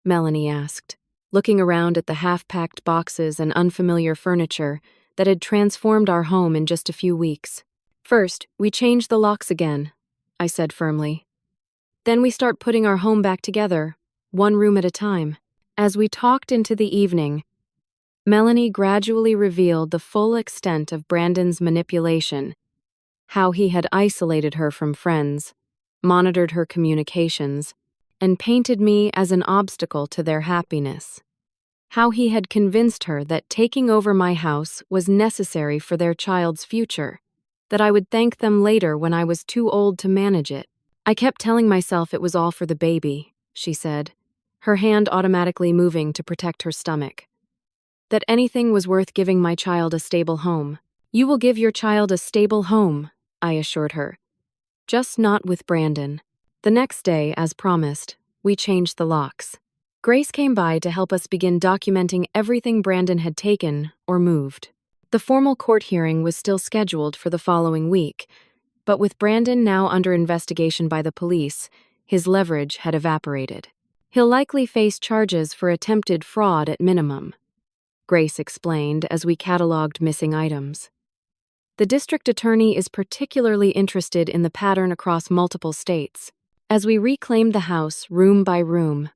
Melanie asked, looking around at the half-packed boxes and unfamiliar furniture that had transformed our home in just a few weeks. First, we change the locks again, I said firmly. Then we start putting our home back together, one room at a time. As we talked into the evening, Melanie gradually revealed the full extent of Brandon's manipulation, how he had isolated her from friends, monitored her communications, and painted me as an obstacle to their happiness. How he had convinced her that taking over my house was necessary for their child's future, that I would thank them later when I was too old to manage it. I kept telling myself it was all for the baby, she said, her hand automatically moving to protect her stomach. That anything was worth giving my child a stable home. You will give your child a stable home, I assured her. Just not with Brandon. The next day, as promised, we changed the locks. Grace came by to help us begin documenting everything Brandon had taken or moved. The formal court hearing was still scheduled for the following week, but with Brandon now under investigation by the police, his leverage had evaporated. He'll likely face charges for attempted fraud at minimum, Grace explained as we cataloged missing items. The district attorney is particularly interested in the pattern across multiple states. As we reclaimed the house room by room,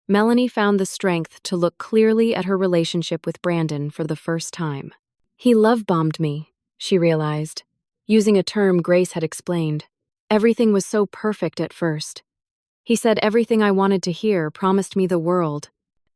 Melanie found the strength to look clearly at her relationship with Brandon for the first time. He love-bombed me, she realized, using a term Grace had explained. Everything was so perfect at first. He said everything I wanted to hear, promised me the world.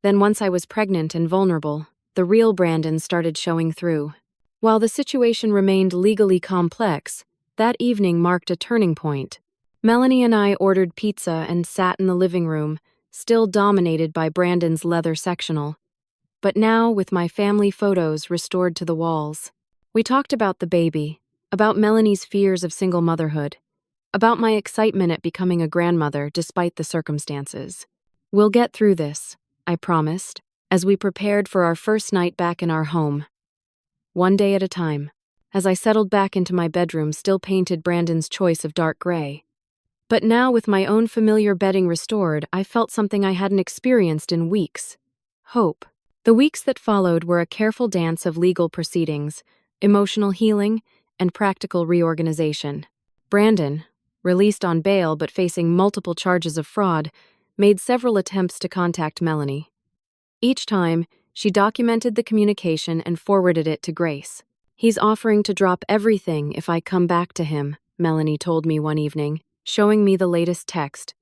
Then once I was pregnant and vulnerable, the real Brandon started showing through. While the situation remained legally complex, that evening marked a turning point. Melanie and I ordered pizza and sat in the living room, still dominated by Brandon's leather sectional, but now with my family photos restored to the walls. We talked about the baby, about Melanie's fears of single motherhood, about my excitement at becoming a grandmother despite the circumstances. We'll get through this, I promised, as we prepared for our first night back in our home. One day at a time, as I settled back into my bedroom still painted Brandon's choice of dark gray. But now with my own familiar bedding restored, I felt something I hadn't experienced in weeks. Hope. The weeks that followed were a careful dance of legal proceedings, emotional healing, and practical reorganization. Brandon, released on bail but facing multiple charges of fraud, made several attempts to contact Melanie. Each time, she documented the communication and forwarded it to Grace. He's offering to drop everything if I come back to him, Melanie told me one evening, showing me the latest text.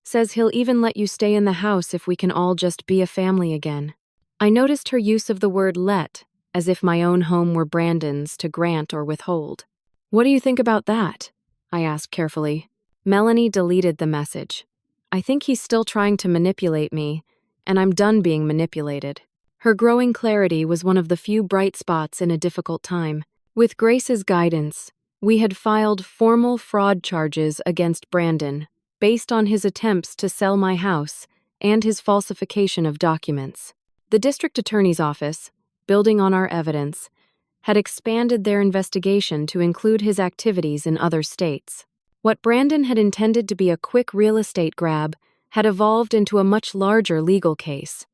Says he'll even let you stay in the house if we can all just be a family again. I noticed her use of the word let, as if my own home were Brandon's to grant or withhold. What do you think about that? I asked carefully. Melanie deleted the message. I think he's still trying to manipulate me, and I'm done being manipulated. Her growing clarity was one of the few bright spots in a difficult time. With Grace's guidance, we had filed formal fraud charges against Brandon, based on his attempts to sell my house and his falsification of documents. The district attorney's office, building on our evidence, had expanded their investigation to include his activities in other states. What Brandon had intended to be a quick real estate grab had evolved into a much larger legal case.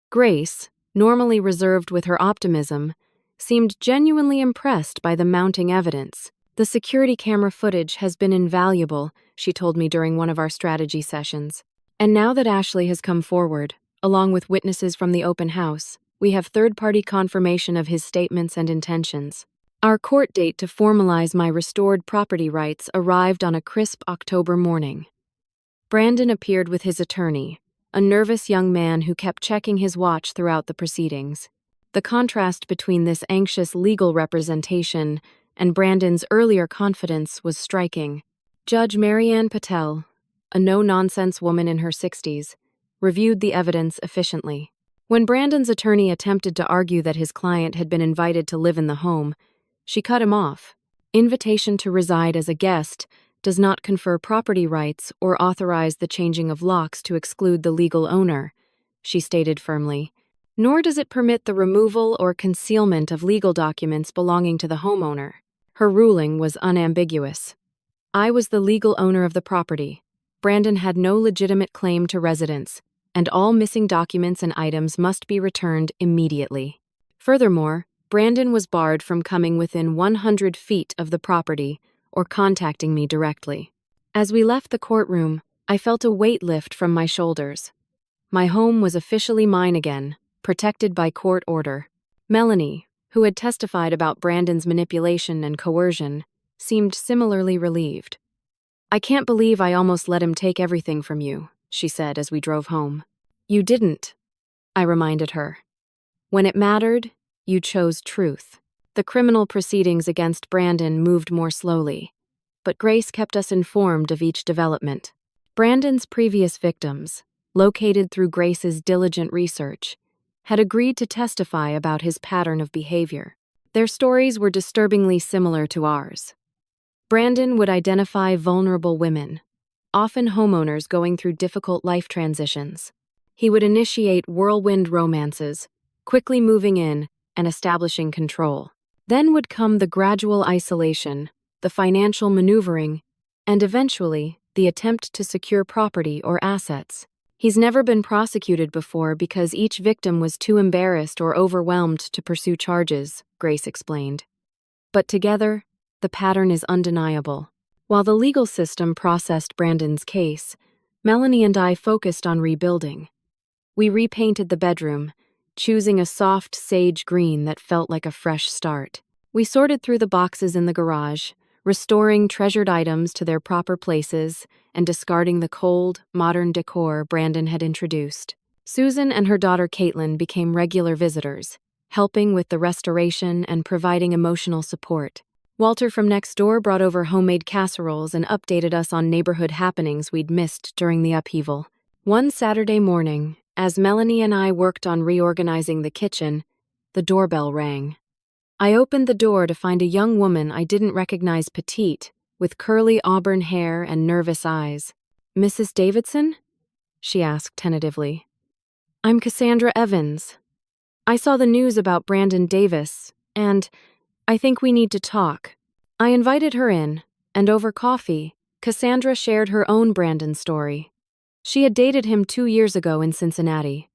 Grace, normally reserved with her optimism, seemed genuinely impressed by the mounting evidence. The security camera footage has been invaluable, she told me during one of our strategy sessions. And now that Ashley has come forward, along with witnesses from the open house, we have third-party confirmation of his statements and intentions. Our court date to formalize my restored property rights arrived on a crisp October morning. Brandon appeared with his attorney, a nervous young man who kept checking his watch throughout the proceedings. The contrast between this anxious legal representation and Brandon's earlier confidence was striking. Judge Marianne Patel, a no-nonsense woman in her 60s, reviewed the evidence efficiently. When Brandon's attorney attempted to argue that his client had been invited to live in the home, she cut him off. Invitation to reside as a guest does not confer property rights or authorize the changing of locks to exclude the legal owner, she stated firmly. Nor does it permit the removal or concealment of legal documents belonging to the homeowner. Her ruling was unambiguous. I was the legal owner of the property. Brandon had no legitimate claim to residence, and all missing documents and items must be returned immediately. Furthermore, Brandon was barred from coming within 100 feet of the property or contacting me directly. As we left the courtroom, I felt a weight lift from my shoulders. My home was officially mine again, protected by court order. Melanie, who had testified about Brandon's manipulation and coercion, seemed similarly relieved. I can't believe I almost let him take everything from you, she said as we drove home. You didn't, I reminded her. When it mattered, you chose truth. The criminal proceedings against Brandon moved more slowly. but Grace kept us informed of each development. Brandon's previous victims, located through Grace's diligent research, had agreed to testify about his pattern of behavior. Their stories were disturbingly similar to ours. Brandon would identify vulnerable women, often homeowners going through difficult life transitions. He would initiate whirlwind romances, quickly moving in and establishing control. Then would come the gradual isolation, the financial maneuvering, and eventually, the attempt to secure property or assets. He's never been prosecuted before because each victim was too embarrassed or overwhelmed to pursue charges, Grace explained. But together, the pattern is undeniable. While the legal system processed Brandon's case, Melanie and I focused on rebuilding. We repainted the bedroom, choosing a soft sage green that felt like a fresh start. We sorted through the boxes in the garage, restoring treasured items to their proper places and discarding the cold, modern decor Brandon had introduced. Susan and her daughter Caitlin became regular visitors, helping with the restoration and providing emotional support. Walter from next door brought over homemade casseroles and updated us on neighborhood happenings we'd missed during the upheaval. One Saturday morning, as Melanie and I worked on reorganizing the kitchen, the doorbell rang. I opened the door to find a young woman I didn't recognize, petite, with curly auburn hair and nervous eyes. "Mrs. Davidson?" she asked tentatively. "I'm Cassandra Evans. I saw the news about Brandon Davis, and I think we need to talk." I invited her in, and over coffee, Cassandra shared her own Brandon story. She had dated him 2 years ago in Cincinnati.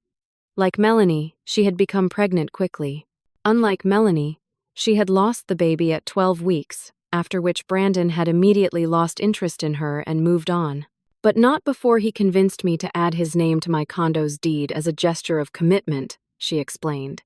Like Melanie, she had become pregnant quickly. Unlike Melanie, she had lost the baby at 12 weeks, after which Brandon had immediately lost interest in her and moved on. But not before he convinced me to add his name to my condo's deed as a gesture of commitment, she explained.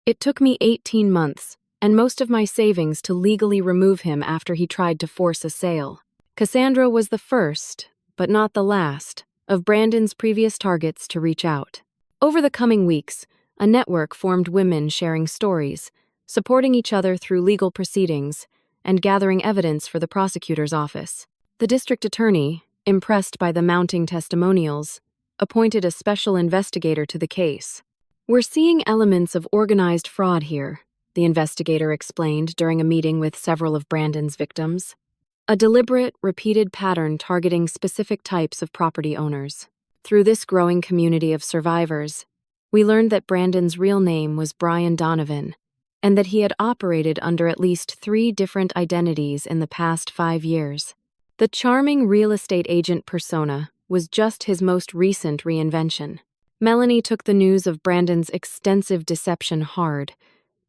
It took me 18 months, and most of my savings to legally remove him after he tried to force a sale. Cassandra was the first, but not the last, of Brandon's previous targets to reach out. Over the coming weeks, a network formed, women sharing stories, supporting each other through legal proceedings, and gathering evidence for the prosecutor's office. The district attorney, impressed by the mounting testimonials, appointed a special investigator to the case. "We're seeing elements of organized fraud here," the investigator explained during a meeting with several of Brandon's victims. "A deliberate, repeated pattern targeting specific types of property owners." Through this growing community of survivors, we learned that Brandon's real name was Brian Donovan, and that he had operated under at least 3 different identities in the past 5 years. The charming real estate agent persona was just his most recent reinvention. Melanie took the news of Brandon's extensive deception hard,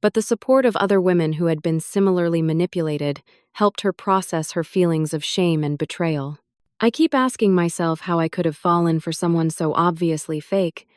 but the support of other women who had been similarly manipulated helped her process her feelings of shame and betrayal. "I keep asking myself how I could have fallen for someone so obviously fake,"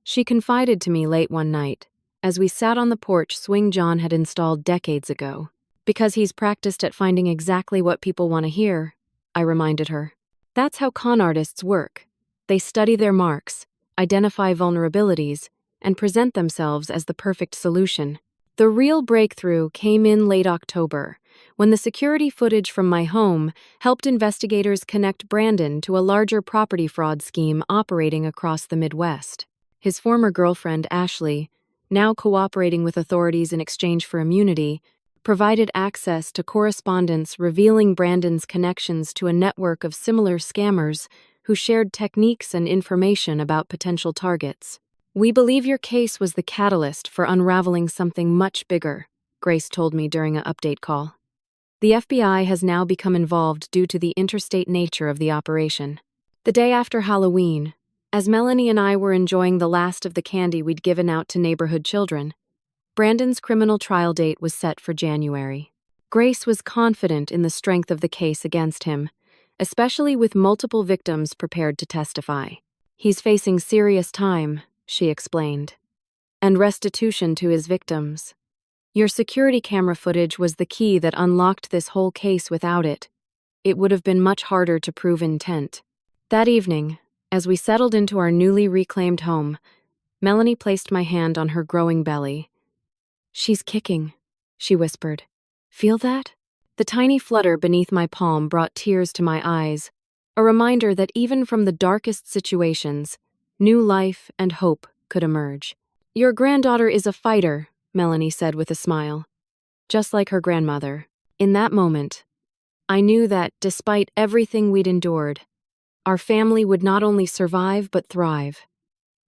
she confided to me late one night, as we sat on the porch swing John had installed decades ago. "Because he's practiced at finding exactly what people want to hear," I reminded her. "That's how con artists work. They study their marks, identify vulnerabilities, and present themselves as the perfect solution." The real breakthrough came in late October, when the security footage from my home helped investigators connect Brandon to a larger property fraud scheme operating across the Midwest. His former girlfriend, Ashley, now cooperating with authorities in exchange for immunity, provided access to correspondence revealing Brandon's connections to a network of similar scammers who shared techniques and information about potential targets. "We believe your case was the catalyst for unraveling something much bigger," Grace told me during an update call. "The FBI has now become involved due to the interstate nature of the operation." The day after Halloween, as Melanie and I were enjoying the last of the candy we'd given out to neighborhood children, Brandon's criminal trial date was set for January. Grace was confident in the strength of the case against him, especially with multiple victims prepared to testify. "He's facing serious time," she explained, "and restitution to his victims. Your security camera footage was the key that unlocked this whole case. Without it, it would have been much harder to prove intent." That evening, as we settled into our newly reclaimed home, Melanie placed my hand on her growing belly. "She's kicking," she whispered. "Feel that?" The tiny flutter beneath my palm brought tears to my eyes, a reminder that even from the darkest situations, new life and hope could emerge. "Your granddaughter is a fighter," Melanie said with a smile, just like her grandmother. In that moment, I knew that, despite everything we'd endured, our family would not only survive but thrive.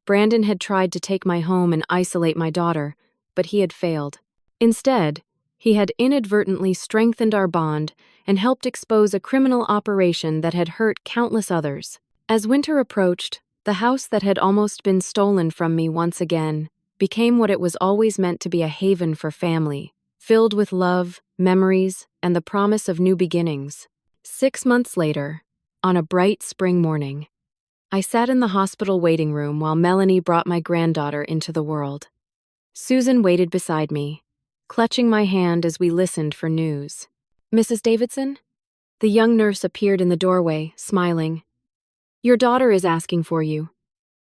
Brandon had tried to take my home and isolate my daughter, but he had failed. Instead, he had inadvertently strengthened our bond and helped expose a criminal operation that had hurt countless others. As winter approached, the house that had almost been stolen from me once again became what it was always meant to be: a haven for family, filled with love, memories, and the promise of new beginnings. 6 months later, on a bright spring morning, I sat in the hospital waiting room while Melanie brought my granddaughter into the world. Susan waited beside me, clutching my hand as we listened for news. "Mrs. Davidson?" The young nurse appeared in the doorway, smiling. "Your daughter is asking for you.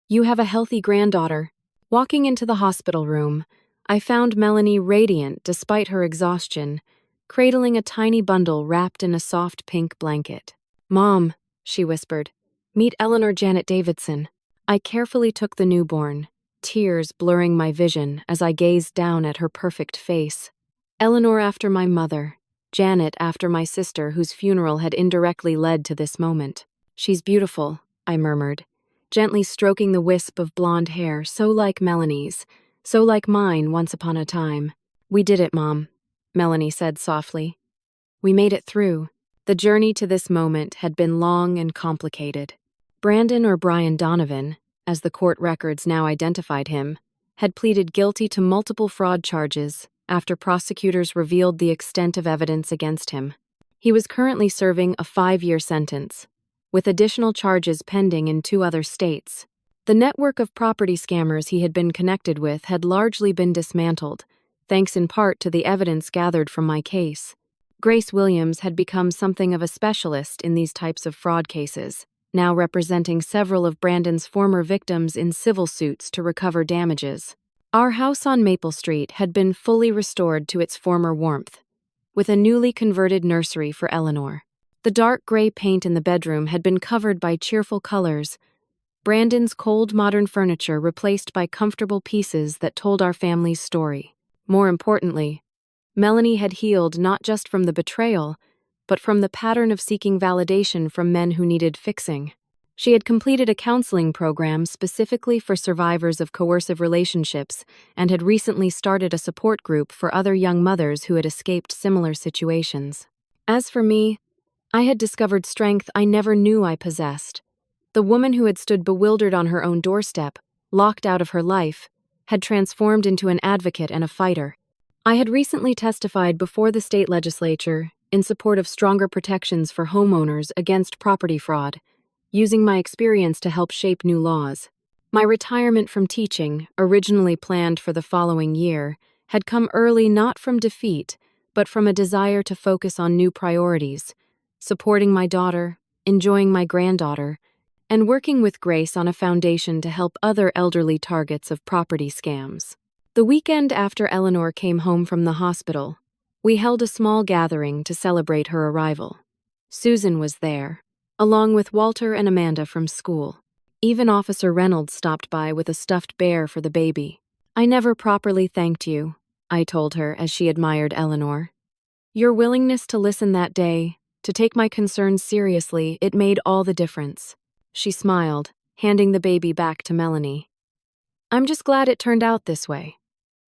You have a healthy granddaughter." Walking into the hospital room, I found Melanie radiant despite her exhaustion, cradling a tiny bundle wrapped in a soft pink blanket. "Mom," she whispered, "meet Eleanor Janet Davidson." I carefully took the newborn, tears blurring my vision as I gazed down at her perfect face. Eleanor after my mother, Janet after my sister whose funeral had indirectly led to this moment. "She's beautiful," I murmured, gently stroking the wisp of blonde hair so like Melanie's, so like mine once upon a time. "We did it, Mom," Melanie said softly. "We made it through." The journey to this moment had been long and complicated. Brandon, or Brian Donovan, as the court records now identified him, had pleaded guilty to multiple fraud charges after prosecutors revealed the extent of evidence against him. He was currently serving a 5-year sentence, with additional charges pending in 2 other states. The network of property scammers he had been connected with had largely been dismantled, thanks in part to the evidence gathered from my case. Grace Williams had become something of a specialist in these types of fraud cases, now representing several of Brandon's former victims in civil suits to recover damages. Our house on Maple Street had been fully restored to its former warmth, with a newly converted nursery for Eleanor. The dark gray paint in the bedroom had been covered by cheerful colors, Brandon's cold modern furniture replaced by comfortable pieces that told our family's story. More importantly, Melanie had healed not just from the betrayal, but from the pattern of seeking validation from men who needed fixing. She had completed a counseling program specifically for survivors of coercive relationships and had recently started a support group for other young mothers who had escaped similar situations. As for me, I had discovered strength I never knew I possessed. The woman who had stood bewildered on her own doorstep, locked out of her life, had transformed into an advocate and a fighter. I had recently testified before the state legislature in support of stronger protections for homeowners against property fraud, using my experience to help shape new laws. My retirement from teaching, originally planned for the following year, had come early not from defeat, but from a desire to focus on new priorities, supporting my daughter, enjoying my granddaughter, and working with Grace on a foundation to help other elderly targets of property scams. The weekend after Eleanor came home from the hospital, we held a small gathering to celebrate her arrival. Susan was there, along with Walter and Amanda from school. Even Officer Reynolds stopped by with a stuffed bear for the baby. "I never properly thanked you," I told her as she admired Eleanor. "Your willingness to listen that day, to take my concerns seriously, it made all the difference." She smiled, handing the baby back to Melanie. "I'm just glad it turned out this way.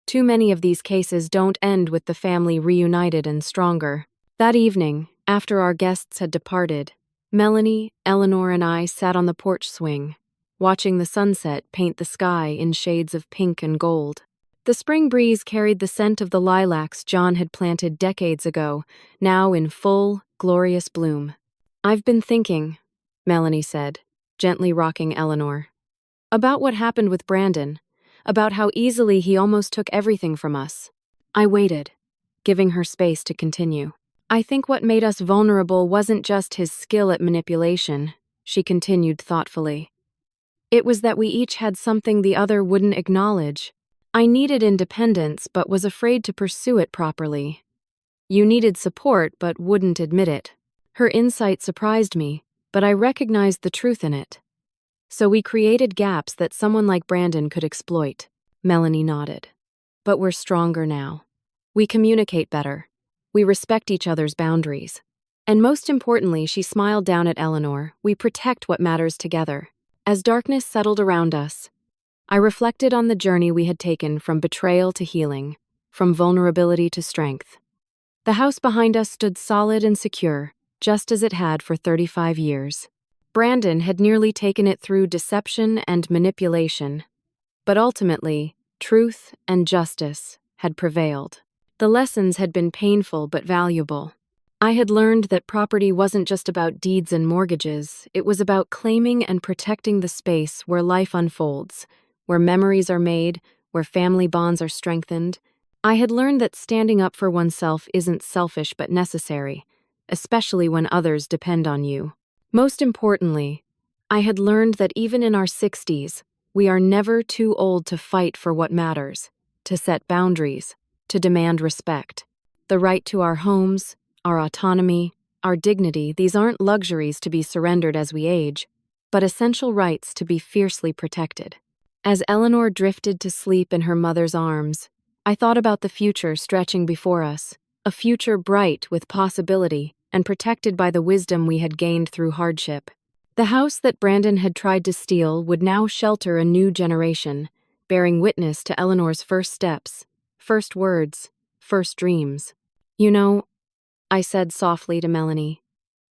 Too many of these cases don't end with the family reunited and stronger." That evening, after our guests had departed, Melanie, Eleanor, and I sat on the porch swing, watching the sunset paint the sky in shades of pink and gold. The spring breeze carried the scent of the lilacs John had planted decades ago, now in full, glorious bloom. "I've been thinking," Melanie said, gently rocking Eleanor, "about what happened with Brandon, about how easily he almost took everything from us." I waited, giving her space to continue. "I think what made us vulnerable wasn't just his skill at manipulation," she continued thoughtfully. "It was that we each had something the other wouldn't acknowledge. I needed independence but was afraid to pursue it properly. You needed support but wouldn't admit it. Her insight surprised me, but I recognized the truth in it. So we created gaps that someone like Brandon could exploit. Melanie nodded. But we're stronger now. We communicate better. We respect each other's boundaries. And most importantly, she smiled down at Eleanor, we protect what matters together. As darkness settled around us, I reflected on the journey we had taken from betrayal to healing, from vulnerability to strength. The house behind us stood solid and secure, just as it had for 35 years. Brandon had nearly taken it through deception and manipulation, but ultimately, truth and justice had prevailed. The lessons had been painful but valuable. I had learned that property wasn't just about deeds and mortgages, it was about claiming and protecting the space where life unfolds, where memories are made, where family bonds are strengthened. I had learned that standing up for oneself isn't selfish but necessary, especially when others depend on you. Most importantly, I had learned that even in our 60s, we are never too old to fight for what matters, to set boundaries, to demand respect. The right to our homes, our autonomy, our dignity, these aren't luxuries to be surrendered as we age, but essential rights to be fiercely protected. As Eleanor drifted to sleep in her mother's arms, I thought about the future stretching before us, a future bright with possibility and protected by the wisdom we had gained through hardship. The house that Brandon had tried to steal would now shelter a new generation, bearing witness to Eleanor's first steps, first words, first dreams. You know, I said softly to Melanie,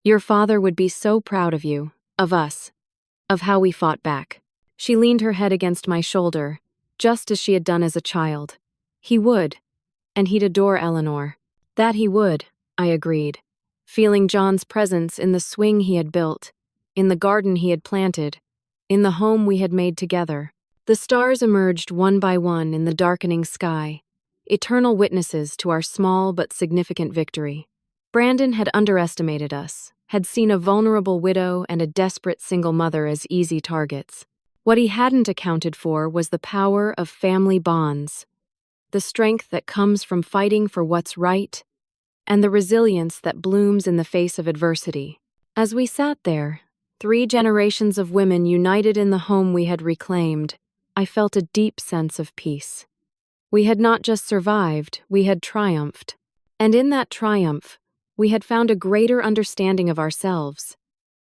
your father would be so proud of you, of us, of how we fought back. She leaned her head against my shoulder, just as she had done as a child. He would, and he'd adore Eleanor. That he would, I agreed, feeling John's presence in the swing he had built, in the garden he had planted, in the home we had made together. The stars emerged one by one in the darkening sky, eternal witnesses to our small but significant victory. Brandon had underestimated us, had seen a vulnerable widow and a desperate single mother as easy targets. What he hadn't accounted for was the power of family bonds, the strength that comes from fighting for what's right, and the resilience that blooms in the face of adversity. As we sat there, 3 generations of women united in the home we had reclaimed, I felt a deep sense of peace. We had not just survived, we had triumphed. And in that triumph, we had found a greater understanding of ourselves,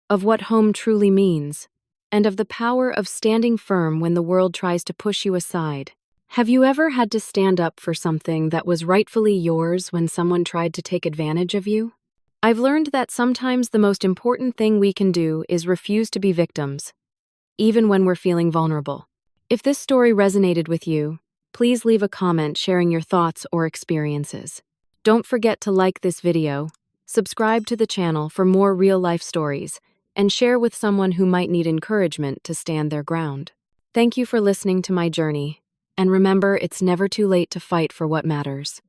of what home truly means, and of the power of standing firm when the world tries to push you aside. Have you ever had to stand up for something that was rightfully yours when someone tried to take advantage of you? I've learned that sometimes the most important thing we can do is refuse to be victims, even when we're feeling vulnerable. If this story resonated with you, please leave a comment sharing your thoughts or experiences. Don't forget to like this video, subscribe to the channel for more real-life stories, and share with someone who might need encouragement to stand their ground. Thank you for listening to my journey, and remember, it's never too late to fight for what matters.